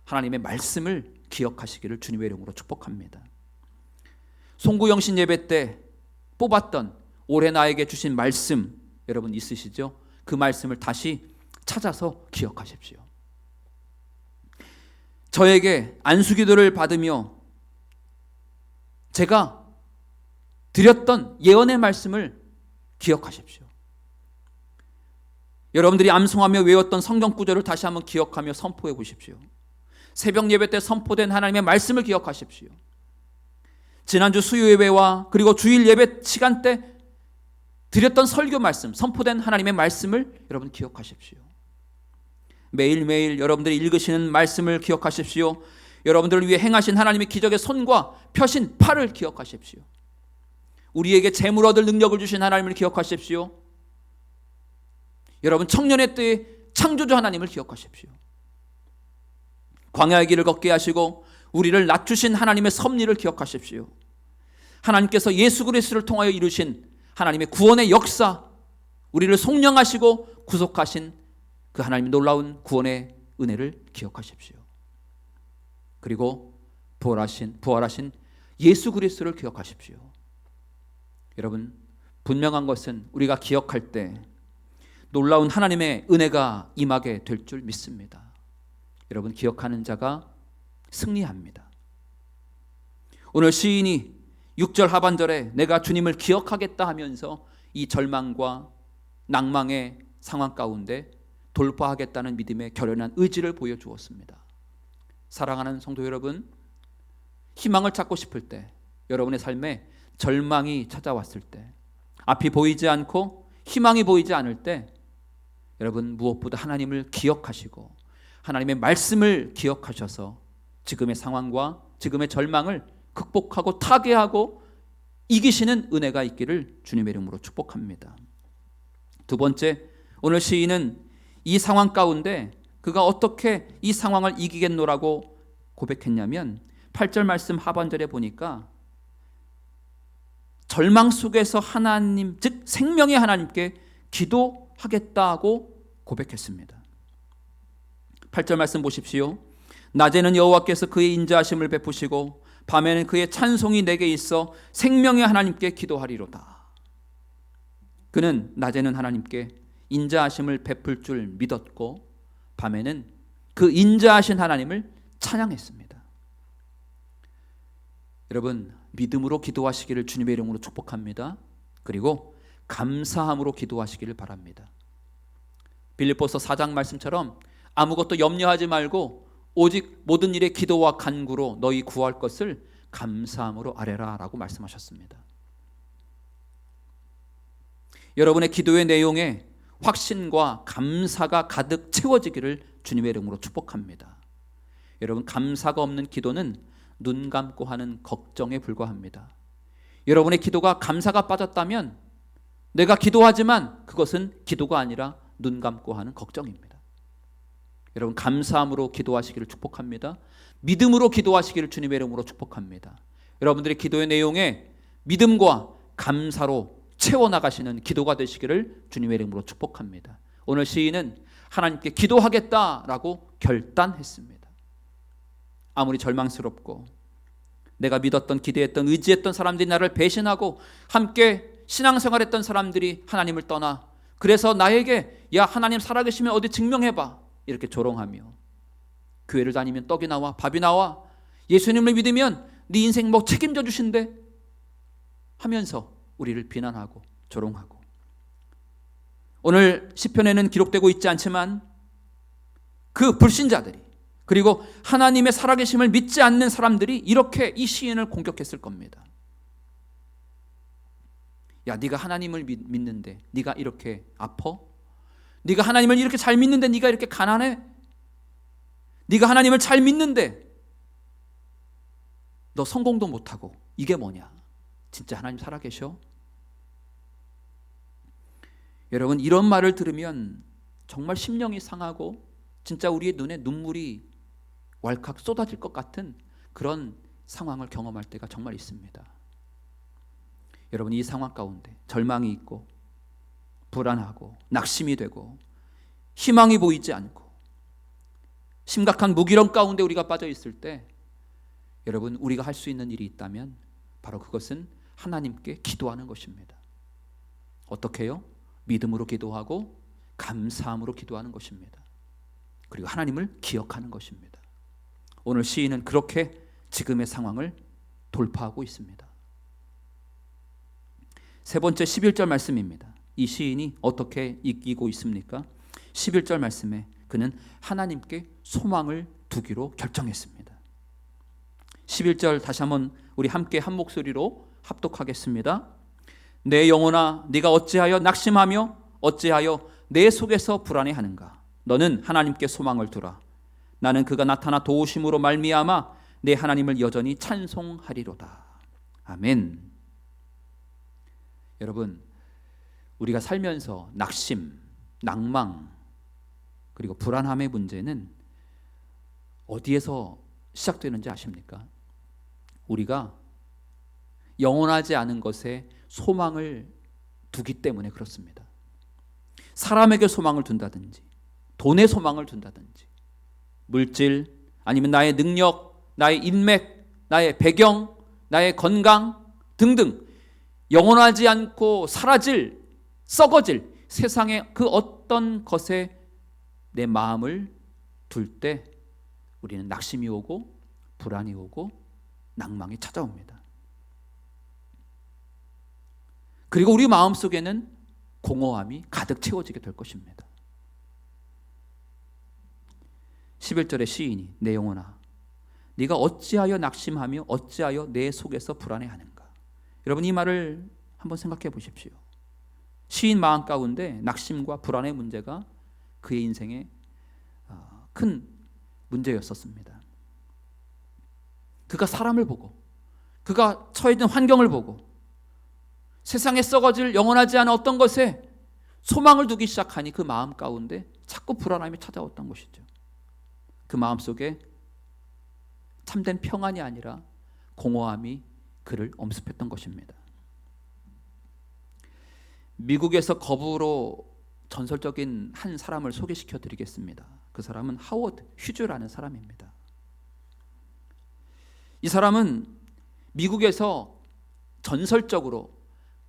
하나님의 말씀을 기억하시기를 주님의 이름으로 축복합니다. 송구영신 예배 때 뽑았던 올해 나에게 주신 말씀 여러분 있으시죠? 그 말씀을 다시 찾아서 기억하십시오. 저에게 안수기도를 받으며 제가 드렸던 예언의 말씀을 기억하십시오. 여러분들이 암송하며 외웠던 성경 구절을 다시 한번 기억하며 선포해 보십시오. 새벽 예배 때 선포된 하나님의 말씀을 기억하십시오. 지난주 수요 예배와 그리고 주일 예배 시간 때 드렸던 설교 말씀, 선포된 하나님의 말씀을 여러분 기억하십시오. 매일매일 여러분들이 읽으시는 말씀을 기억하십시오. 여러분들을 위해 행하신 하나님의 기적의 손과 펴신 팔을 기억하십시오. 우리에게 재물 얻을 능력을 주신 하나님을 기억하십시오. 여러분 청년의 때의 창조주 하나님을 기억하십시오. 광야의 길을 걷게 하시고 우리를 낮추신 하나님의 섭리를 기억하십시오. 하나님께서 예수 그리스도를 통하여 이루신 하나님의 구원의 역사, 우리를 속량하시고 구속하신 그 하나님의 놀라운 구원의 은혜를 기억하십시오. 그리고 부활하신 예수 그리스도를 기억하십시오. 여러분, 분명한 것은 우리가 기억할 때 놀라운 하나님의 은혜가 임하게 될 줄 믿습니다. 여러분, 기억하는 자가 승리합니다. 오늘 시인이 6절 하반절에 내가 주님을 기억하겠다 하면서 이 절망과 낭망의 상황 가운데 돌파하겠다는 믿음의 결연한 의지를 보여주었습니다. 사랑하는 성도 여러분, 희망을 찾고 싶을 때, 여러분의 삶에 절망이 찾아왔을 때, 앞이 보이지 않고 희망이 보이지 않을 때 여러분 무엇보다 하나님을 기억하시고 하나님의 말씀을 기억하셔서 지금의 상황과 지금의 절망을 극복하고 타개하고 이기시는 은혜가 있기를 주님의 이름으로 축복합니다. 두 번째, 오늘 시인은 이 상황 가운데 그가 어떻게 이 상황을 이기겠노라고 고백했냐면 8절 말씀 하반절에 보니까 절망 속에서 하나님, 즉 생명의 하나님께 기도하겠다고 고백했습니다. 8절 말씀 보십시오. 낮에는 여호와께서 그의 인자하심을 베푸시고 밤에는 그의 찬송이 내게 있어 생명의 하나님께 기도하리로다. 그는 낮에는 하나님께 인자하심을 베풀 줄 믿었고 밤에는 그 인자하신 하나님을 찬양했습니다. 여러분, 믿음으로 기도하시기를 주님의 이름으로 축복합니다. 그리고 감사함으로 기도하시기를 바랍니다. 빌립보서 4장 말씀처럼 아무것도 염려하지 말고 오직 모든 일에 기도와 간구로 너희 구할 것을 감사함으로 아뢰라 라고 말씀하셨습니다. 여러분의 기도의 내용에 확신과 감사가 가득 채워지기를 주님의 이름으로 축복합니다. 여러분, 감사가 없는 기도는 눈 감고 하는 걱정에 불과합니다. 여러분의 기도가 감사가 빠졌다면 내가 기도하지만 그것은 기도가 아니라 눈 감고 하는 걱정입니다. 여러분, 감사함으로 기도하시기를 축복합니다. 믿음으로 기도하시기를 주님의 이름으로 축복합니다. 여러분들의 기도의 내용에 믿음과 감사로 채워나가시는 기도가 되시기를 주님의 이름으로 축복합니다. 오늘 시인은 하나님께 기도하겠다라고 결단했습니다. 아무리 절망스럽고 내가 믿었던, 기대했던, 의지했던 사람들이 나를 배신하고 함께 신앙생활했던 사람들이 하나님을 떠나, 그래서 나에게 야 하나님 살아계시면 어디 증명해봐 이렇게 조롱하며, 교회를 다니면 떡이 나와 밥이 나와, 예수님을 믿으면 네 인생 뭐 책임져 주신대 하면서 우리를 비난하고 조롱하고, 오늘 시편에는 기록되고 있지 않지만 그 불신자들이, 그리고 하나님의 살아계심을 믿지 않는 사람들이 이렇게 이 시인을 공격했을 겁니다. 야, 네가 하나님을 믿는데 네가 이렇게 아파? 네가 하나님을 이렇게 잘 믿는데 네가 이렇게 가난해? 네가 하나님을 잘 믿는데 너 성공도 못하고 이게 뭐냐? 진짜 하나님 살아계셔? 여러분, 이런 말을 들으면 정말 심령이 상하고 진짜 우리의 눈에 눈물이 왈칵 쏟아질 것 같은 그런 상황을 경험할 때가 정말 있습니다. 여러분, 이 상황 가운데 절망이 있고 불안하고 낙심이 되고 희망이 보이지 않고 심각한 무기력 가운데 우리가 빠져 있을 때, 여러분, 우리가 할 수 있는 일이 있다면 바로 그것은 하나님께 기도하는 것입니다. 어떻게 해요? 믿음으로 기도하고 감사함으로 기도하는 것입니다. 그리고 하나님을 기억하는 것입니다. 오늘 시인은 그렇게 지금의 상황을 돌파하고 있습니다. 세 번째 11절 말씀입니다. 이 시인이 어떻게 이기고 있습니까? 11절 말씀에 그는 하나님께 소망을 두기로 결정했습니다. 11절 다시 한번 우리 함께 한 목소리로 합독하겠습니다. 내 영혼아, 네가 어찌하여 낙심하며 어찌하여 내 속에서 불안해하는가? 너는 하나님께 소망을 두라. 나는 그가 나타나 도우심으로 말미암아 내 하나님을 여전히 찬송하리로다. 아멘. 여러분, 우리가 살면서 낙심, 낭망, 그리고 불안함의 문제는 어디에서 시작되는지 아십니까? 우리가 영원하지 않은 것에 소망을 두기 때문에 그렇습니다. 사람에게 소망을 둔다든지, 돈에 소망을 둔다든지, 물질, 아니면 나의 능력, 나의 인맥, 나의 배경, 나의 건강 등등 영원하지 않고 사라질, 썩어질 세상의 그 어떤 것에 내 마음을 둘 때 우리는 낙심이 오고 불안이 오고 낭망이 찾아옵니다. 그리고 우리 마음속에는 공허함이 가득 채워지게 될 것입니다. 11절의 시인이 내 영혼아, 네가 어찌하여 낙심하며 어찌하여 내 속에서 불안해하는가? 여러분, 이 말을 한번 생각해 보십시오. 시인 마음 가운데 낙심과 불안의 문제가 그의 인생에 큰 문제였었습니다. 그가 사람을 보고, 그가 처해 있는 환경을 보고, 세상에 썩어질 영원하지 않은 어떤 것에 소망을 두기 시작하니 그 마음 가운데 자꾸 불안함이 찾아왔던 것이죠. 그 마음속에 참된 평안이 아니라 공허함이 그를 엄습했던 것입니다. 미국에서 거부로 전설적인 한 사람을 소개시켜 드리겠습니다. 그 사람은 하워드 휴즈라는 사람입니다. 이 사람은 미국에서 전설적으로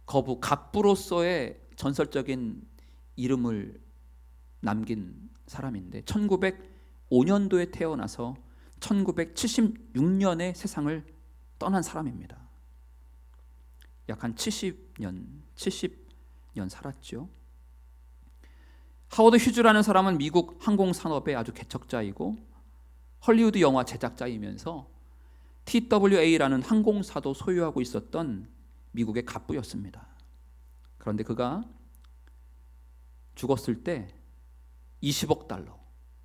거부 갑부로서의 전설적인 이름을 남긴 사람인데 1900 1905년도에 태어나서 1976년에 세상을 떠난 사람입니다. 약 한 70년 살았죠. 하워드 휴즈라는 사람은 미국 항공산업의 아주 개척자이고 헐리우드 영화 제작자이면서 TWA라는 항공사도 소유하고 있었던 미국의 갑부였습니다. 그런데 그가 죽었을 때 20억 달러,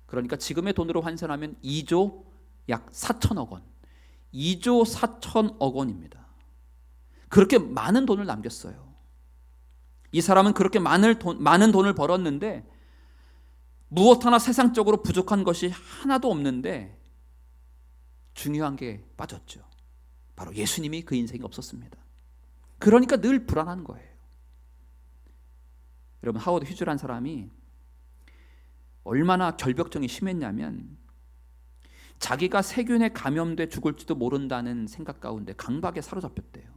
그러니까 지금의 돈으로 환산하면 2조 약 4천억 원, 2조 4천억 원입니다. 그렇게 많은 돈을 남겼어요. 이 사람은 그렇게 많은 돈을 벌었는데 무엇 하나 세상적으로 부족한 것이 하나도 없는데 중요한 게 빠졌죠. 바로 예수님이 그 인생에 없었습니다. 그러니까 늘 불안한 거예요. 여러분, 하워드 휴즈라는 사람이 얼마나 결벽증이 심했냐면 자기가 세균에 감염돼 죽을지도 모른다는 생각 가운데 강박에 사로잡혔대요.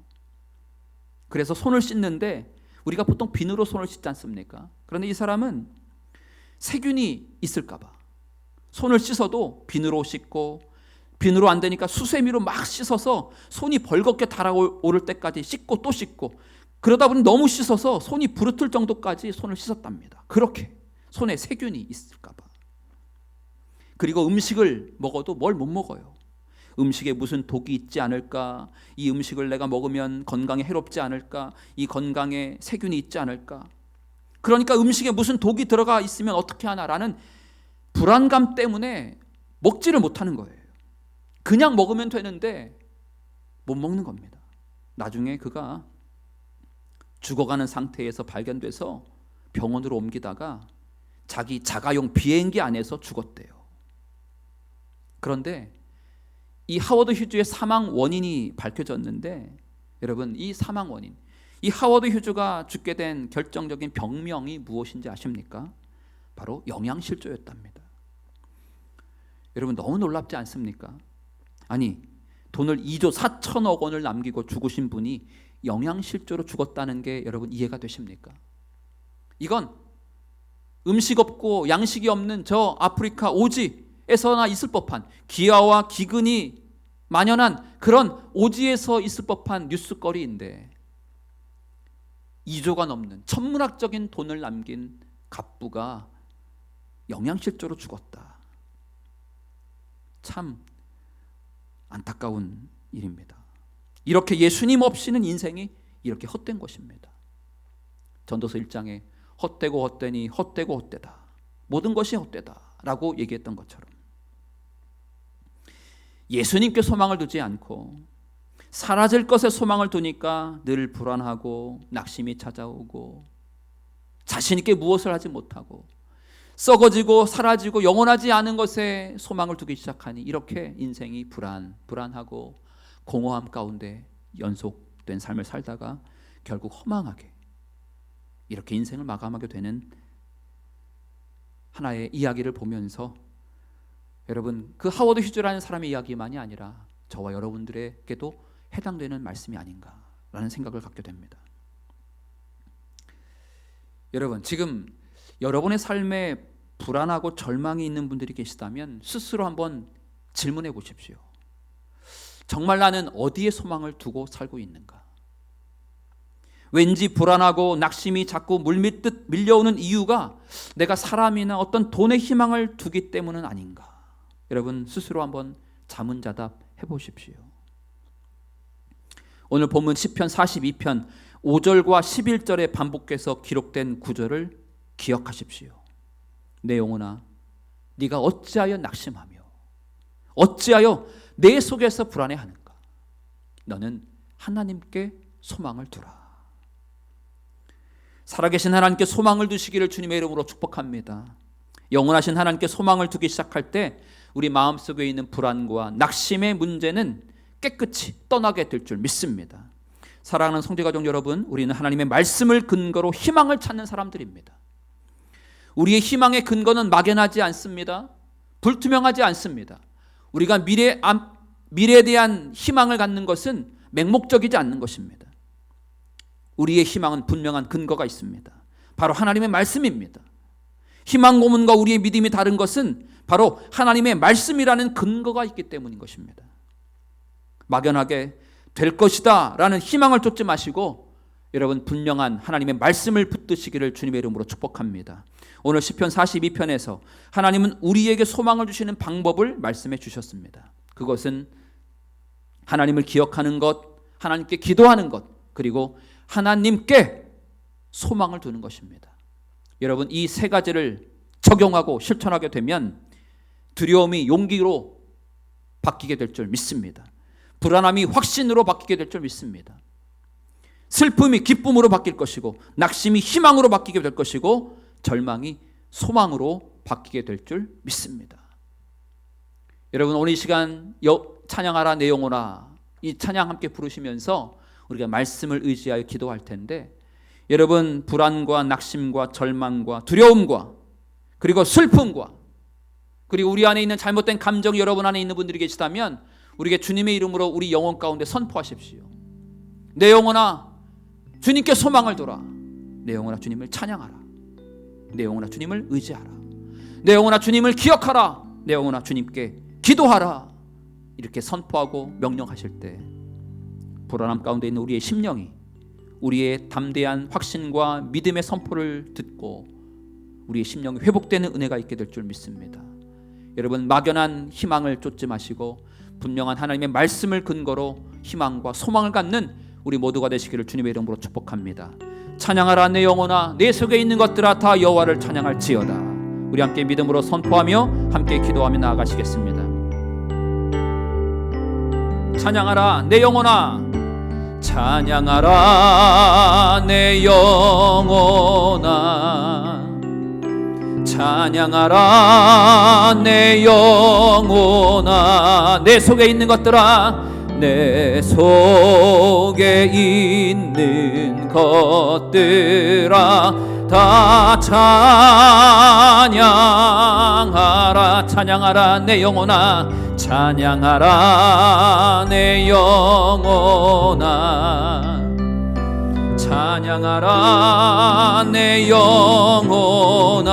그래서 손을 씻는데 우리가 보통 비누로 손을 씻지 않습니까? 그런데 이 사람은 세균이 있을까 봐 손을 씻어도 비누로 씻고, 비누로 안 되니까 수세미로 막 씻어서 손이 벌겋게 달아오를 때까지 씻고 또 씻고, 그러다 보니 너무 씻어서 손이 부르틀 정도까지 손을 씻었답니다. 그렇게 손에 세균이 있을까 봐. 그리고 음식을 먹어도 뭘 못 먹어요. 음식에 무슨 독이 있지 않을까? 이 음식을 내가 먹으면 건강에 해롭지 않을까? 이 건강에 세균이 있지 않을까? 그러니까 음식에 무슨 독이 들어가 있으면 어떻게 하나라는 불안감 때문에 먹지를 못하는 거예요. 그냥 먹으면 되는데 못 먹는 겁니다. 나중에 그가 죽어가는 상태에서 발견돼서 병원으로 옮기다가 자기 자가용 비행기 안에서 죽었대요. 그런데 이 하워드 휴즈의 사망 원인이 밝혀졌는데, 여러분, 이 사망 원인, 이 하워드 휴즈가 죽게 된 결정적인 병명이 무엇인지 아십니까? 바로 영양실조였답니다. 여러분, 너무 놀랍지 않습니까? 아니, 돈을 2조 4천억 원을 남기고 죽으신 분이 영양실조로 죽었다는 게 여러분 이해가 되십니까? 이건 음식 없고 양식이 없는 저 아프리카 오지에서나 있을 법한, 기아와 기근이 만연한 그런 오지에서 있을 법한 뉴스거리인데 2조가 넘는 천문학적인 돈을 남긴 갑부가 영양실조로 죽었다. 참 안타까운 일입니다. 이렇게 예수님 없이는 인생이 이렇게 헛된 것입니다. 전도서 1장에 헛되고 헛되니 헛되고 헛되다, 모든 것이 헛되다 라고 얘기했던 것처럼 예수님께 소망을 두지 않고 사라질 것에 소망을 두니까 늘 불안하고 낙심이 찾아오고 자신 있게 무엇을 하지 못하고 썩어지고 사라지고 영원하지 않은 것에 소망을 두기 시작하니 이렇게 인생이 불안하고 공허함 가운데 연속된 삶을 살다가 결국 허망하게 이렇게 인생을 마감하게 되는 하나의 이야기를 보면서 여러분, 그 하워드 휴즈라는 사람의 이야기만이 아니라 저와 여러분들에게도 해당되는 말씀이 아닌가라는 생각을 갖게 됩니다. 여러분, 지금 여러분의 삶에 불안하고 절망이 있는 분들이 계시다면 스스로 한번 질문해 보십시오. 정말 나는 어디에 소망을 두고 살고 있는가? 왠지 불안하고 낙심이 자꾸 물밀듯 밀려오는 이유가 내가 사람이나 어떤 돈에 희망을 두기 때문은 아닌가? 여러분, 스스로 한번 자문자답 해보십시오. 오늘 본문 시편 42편 5절과 11절에 반복해서 기록된 구절을 기억하십시오. 내 영혼아, 네가 어찌하여 낙심하며 어찌하여 내 속에서 불안해하는가? 너는 하나님께 소망을 두라. 살아계신 하나님께 소망을 두시기를 주님의 이름으로 축복합니다. 영원하신 하나님께 소망을 두기 시작할 때 우리 마음속에 있는 불안과 낙심의 문제는 깨끗이 떠나게 될 줄 믿습니다. 사랑하는 성도가족 여러분, 우리는 하나님의 말씀을 근거로 희망을 찾는 사람들입니다. 우리의 희망의 근거는 막연하지 않습니다. 불투명하지 않습니다. 우리가 미래에 대한 희망을 갖는 것은 맹목적이지 않는 것입니다. 우리의 희망은 분명한 근거가 있습니다. 바로 하나님의 말씀입니다. 희망 고문과 우리의 믿음이 다른 것은 바로 하나님의 말씀이라는 근거가 있기 때문인 것입니다. 막연하게 될 것이다 라는 희망을 쫓지 마시고 여러분 분명한 하나님의 말씀을 붙드시기를 주님의 이름으로 축복합니다. 오늘 시편 42편에서 하나님은 우리에게 소망을 주시는 방법을 말씀해 주셨습니다. 그것은 하나님을 기억하는 것, 하나님께 기도하는 것, 그리고 하나님께 소망을 두는 것입니다. 여러분 이 세 가지를 적용하고 실천하게 되면 두려움이 용기로 바뀌게 될 줄 믿습니다. 불안함이 확신으로 바뀌게 될 줄 믿습니다. 슬픔이 기쁨으로 바뀔 것이고 낙심이 희망으로 바뀌게 될 것이고 절망이 소망으로 바뀌게 될 줄 믿습니다. 여러분 오늘 이 시간 찬양하라 내 영혼아, 이 찬양 함께 부르시면서 우리가 말씀을 의지하여 기도할 텐데, 여러분 불안과 낙심과 절망과 두려움과 그리고 슬픔과 그리고 우리 안에 있는 잘못된 감정이 여러분 안에 있는 분들이 계시다면 우리에게 주님의 이름으로 우리 영혼 가운데 선포하십시오. 내 영혼아 주님께 소망을 둬라. 내 영혼아 주님을 찬양하라. 내 영혼아 주님을 의지하라. 내 영혼아 주님을 기억하라. 내 영혼아 주님께 기도하라. 이렇게 선포하고 명령하실 때 불안함 가운데 있는 우리의 심령이 우리의 담대한 확신과 믿음의 선포를 듣고 우리의 심령이 회복되는 은혜가 있게 될 줄 믿습니다. 여러분 막연한 희망을 쫓지 마시고 분명한 하나님의 말씀을 근거로 희망과 소망을 갖는 우리 모두가 되시기를 주님의 이름으로 축복합니다. 찬양하라 내 영혼아, 내 속에 있는 것들아 다 여호와를 찬양할지어다. 우리 함께 믿음으로 선포하며 함께 기도하며 나아가시겠습니다. 찬양하라 내 영혼아, 찬양하라 내 영혼아, 찬양하라 내 영혼아, 내 속에 있는 것들아, 내 속에 있는 것들아 다 찬양하라. 찬양하라 내 영혼아, 찬양하라 내 영혼아, 찬양하라 내 영혼아,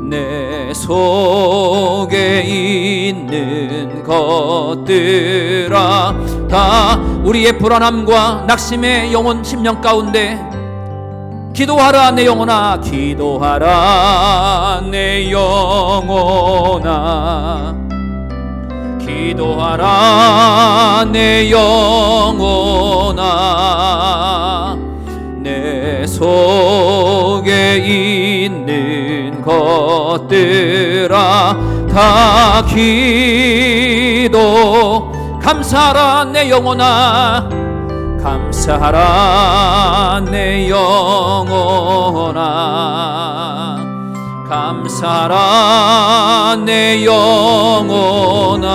내 속에 있는 것들아 다 우리의 불안함과 낙심의 영혼 심령 가운데 기도하라 내 영혼아, 기도하라 내 영혼아, 기도하라 내 영혼아, 내 속에 있는 것들아 다 기도 감사하라 내 영혼아, 감사하라 내 영혼아, 감사하라 내 영혼아,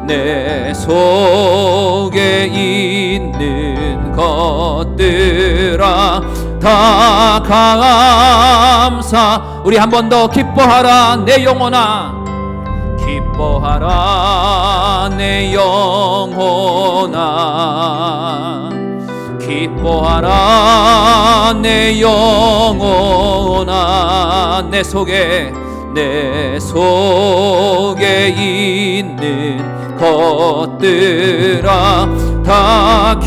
내 속에 있는 것들아 다 감사. 우리 한 번 더 기뻐하라 내 영혼아, 기뻐하라 내 영혼아, 기뻐하라 내 영혼아, 내 속에 있는 것들아 다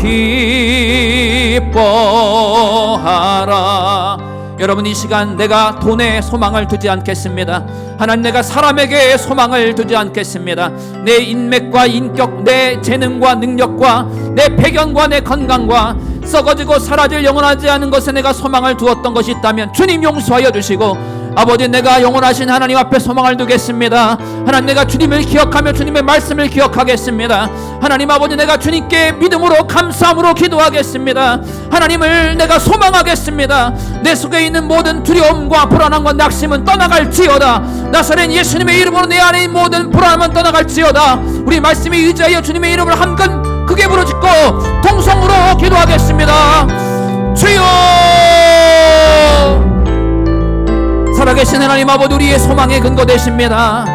기뻐하라. 여러분 이 시간 내가 돈에 소망을 두지 않겠습니다. 하나님 내가 사람에게 소망을 두지 않겠습니다. 내 인맥과 인격, 내 재능과 능력과 내 배경과 내 건강과 썩어지고 사라질 영원하지 않은 것에 내가 소망을 두었던 것이 있다면 주님 용서하여 주시고, 아버지 내가 영원하신 하나님 앞에 소망을 두겠습니다. 하나님 내가 주님을 기억하며 주님의 말씀을 기억하겠습니다. 하나님 아버지 내가 주님께 믿음으로 감사함으로 기도하겠습니다. 하나님을 내가 소망하겠습니다. 내 속에 있는 모든 두려움과 불안함과 낙심은 떠나갈지어다. 나사렛 예수님의 이름으로 내 안에 있는 모든 불안함은 떠나갈지어다. 우리 말씀에 의지하여 주님의 이름을 한근 크게 부르짖고 통성으로 기도하겠습니다. 주여, 살아계신 하나님 아버지 우리의 소망의 근거 되십니다.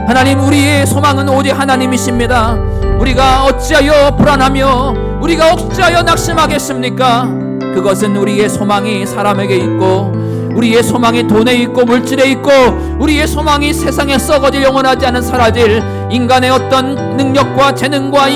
하나님 우리의 소망은 오직 하나님이십니다. 우리가 어찌하여 불안하며 우리가 어찌하여 낙심하겠습니까? 그것은 우리의 소망이 사람에게 있고 우리의 소망이 돈에 있고 물질에 있고 우리의 소망이 세상에 썩어질 영원하지 않은 사라질 인간의 어떤 능력과 재능과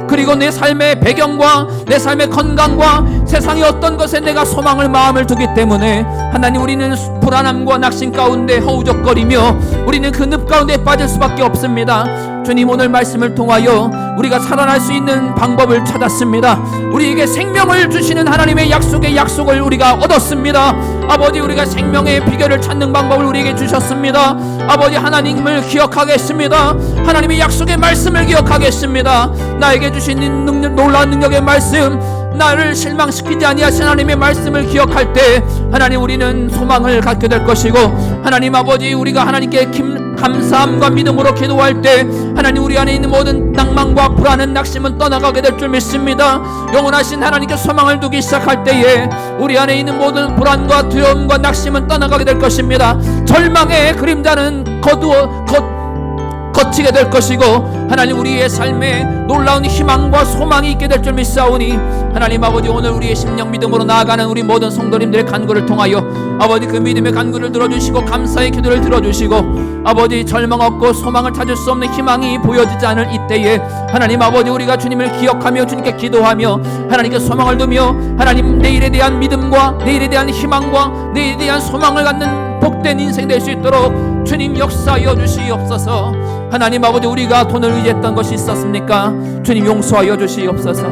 그리고 내 삶의 배경과 내 삶의 건강과 세상의 어떤 것에 내가 소망을 마음을 두기 때문에 하나님 우리는 불안함과 낙심 가운데 허우적거리며 우리는 그 늪 가운데 빠질 수밖에 없습니다. 주님 오늘 말씀을 통하여 우리가 살아날 수 있는 방법을 찾았습니다. 우리에게 생명을 주시는 하나님의 약속의 약속을 우리가 얻었습니다. 아버지 우리가 생명의 비결을 찾는 방법을 우리에게 주셨습니다. 아버지 하나님을 기억하겠습니다. 하나님의 약속의 말씀을 기억하겠습니다. 나에게 주신 놀라운 능력의 말씀 나를 실망시키지 아니하신 하나님의 말씀을 기억할 때 하나님 우리는 소망을 갖게 될 것이고 하나님 아버지 우리가 하나님께 감사함과 믿음으로 기도할 때 하나님 우리 안에 있는 모든 낭만과 불안은 낙심은 떠나가게 될 줄 믿습니다. 영원하신 하나님께 소망을 두기 시작할 때에 우리 안에 있는 모든 불안과 두려움과 낙심은 떠나가게 될 것입니다. 절망의 그림자는 거치게 될 것이고 하나님 우리의 삶에 놀라운 희망과 소망이 있게 될 줄 믿사오니 하나님 아버지 오늘 우리의 심령 믿음으로 나아가는 우리 모든 성도님들의 간구를 통하여 아버지 그 믿음의 간구를 들어주시고 감사의 기도를 들어주시고 아버지 절망 없고 소망을 찾을 수 없는 희망이 보여지지 않을 이때에 하나님 아버지 우리가 주님을 기억하며 주님께 기도하며 하나님께 소망을 두며 하나님 내일에 대한 믿음과 내일에 대한 희망과 내일에 대한 소망을 갖는 복된 인생 될 수 있도록 주님 역사하여 주시옵소서. 하나님 아버지 우리가 돈을 의지했던 것이 있었습니까? 주님 용서하여 주시옵소서.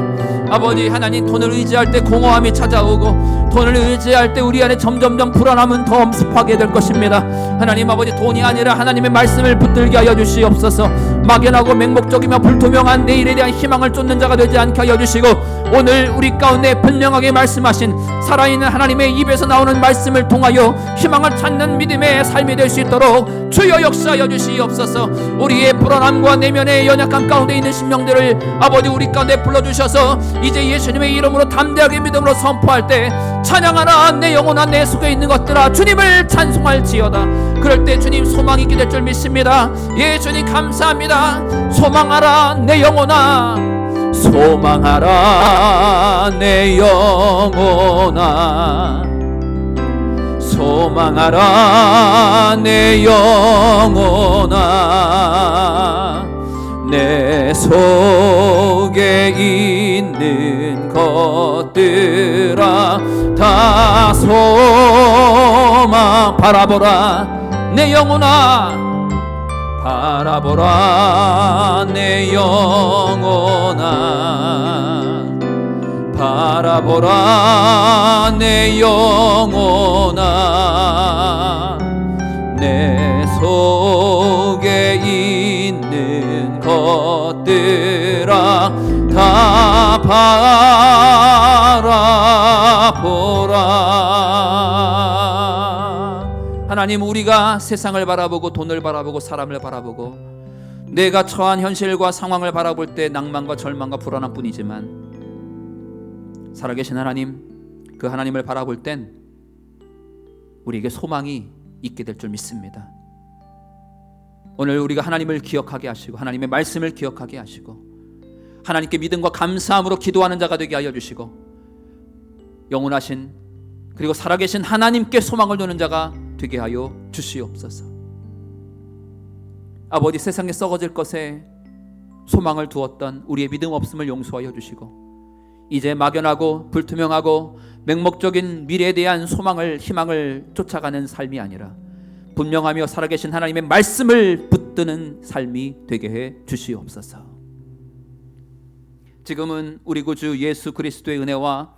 아버지 하나님 돈을 의지할 때 공허함이 찾아오고 돈을 의지할 때 우리 안에 점점점 불안함은 더 엄습하게 될 것입니다. 하나님 아버지 돈이 아니라 하나님의 말씀을 붙들게 하여 주시옵소서. 막연하고 맹목적이며 불투명한 내일에 대한 희망을 쫓는 자가 되지 않게 하여 주시고 오늘 우리 가운데 분명하게 말씀하신 살아있는 하나님의 입에서 나오는 말씀을 통하여 희망을 찾는 믿음의 삶이 될 수 있도록 주여 역사하여 주시옵소서. 우리의 불안함과 내면의 연약함 가운데 있는 심령들을 아버지 우리 가운데 불러주셔서 이제 예수님의 이름으로 담대하게 믿음으로 선포할 때 찬양하라 내 영혼아 내 속에 있는 것들아 주님을 찬송할지어다. 그럴 때 주님 소망이 있게 될 줄 믿습니다. 예 주님 감사합니다. 소망하라 내 영혼아 소망하라 내 영혼아 소망하라 내 영혼아 내 속에 있는 것들아 다 소망 바라보라 내 영혼아 바라보라 내 영혼아 바라보라 내 영혼아 내 속에 있는 것들아 다 바라보라. 하나님 우리가 세상을 바라보고 돈을 바라보고 사람을 바라보고 내가 처한 현실과 상황을 바라볼 때 낭만과 절망과 불안함 뿐이지만 살아계신 하나님 그 하나님을 바라볼 땐 우리에게 소망이 있게 될 줄 믿습니다. 오늘 우리가 하나님을 기억하게 하시고 하나님의 말씀을 기억하게 하시고 하나님께 믿음과 감사함으로 기도하는 자가 되게 하여 주시고 영원하신 그리고 살아계신 하나님께 소망을 두는 자가 되게 하여 주시옵소서. 아버지 세상에 썩어질 것에 소망을 두었던 우리의 믿음 없음을 용서하여 주시고 이제 막연하고 불투명하고 맹목적인 미래에 대한 소망을 희망을 쫓아가는 삶이 아니라 분명하며 살아계신 하나님의 말씀을 붙드는 삶이 되게 해 주시옵소서. 지금은 우리 구주 예수 그리스도의 은혜와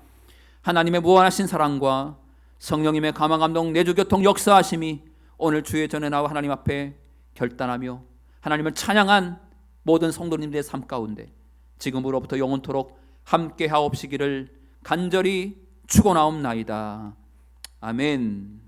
하나님의 무한하신 사랑과 성령님의 감화감동 내주교통 역사하심이 오늘 주의 전에 나와 하나님 앞에 결단하며 하나님을 찬양한 모든 성도님들의 삶 가운데 지금으로부터 영원토록 함께 하옵시기를 간절히 축원하옵나이다. 아멘.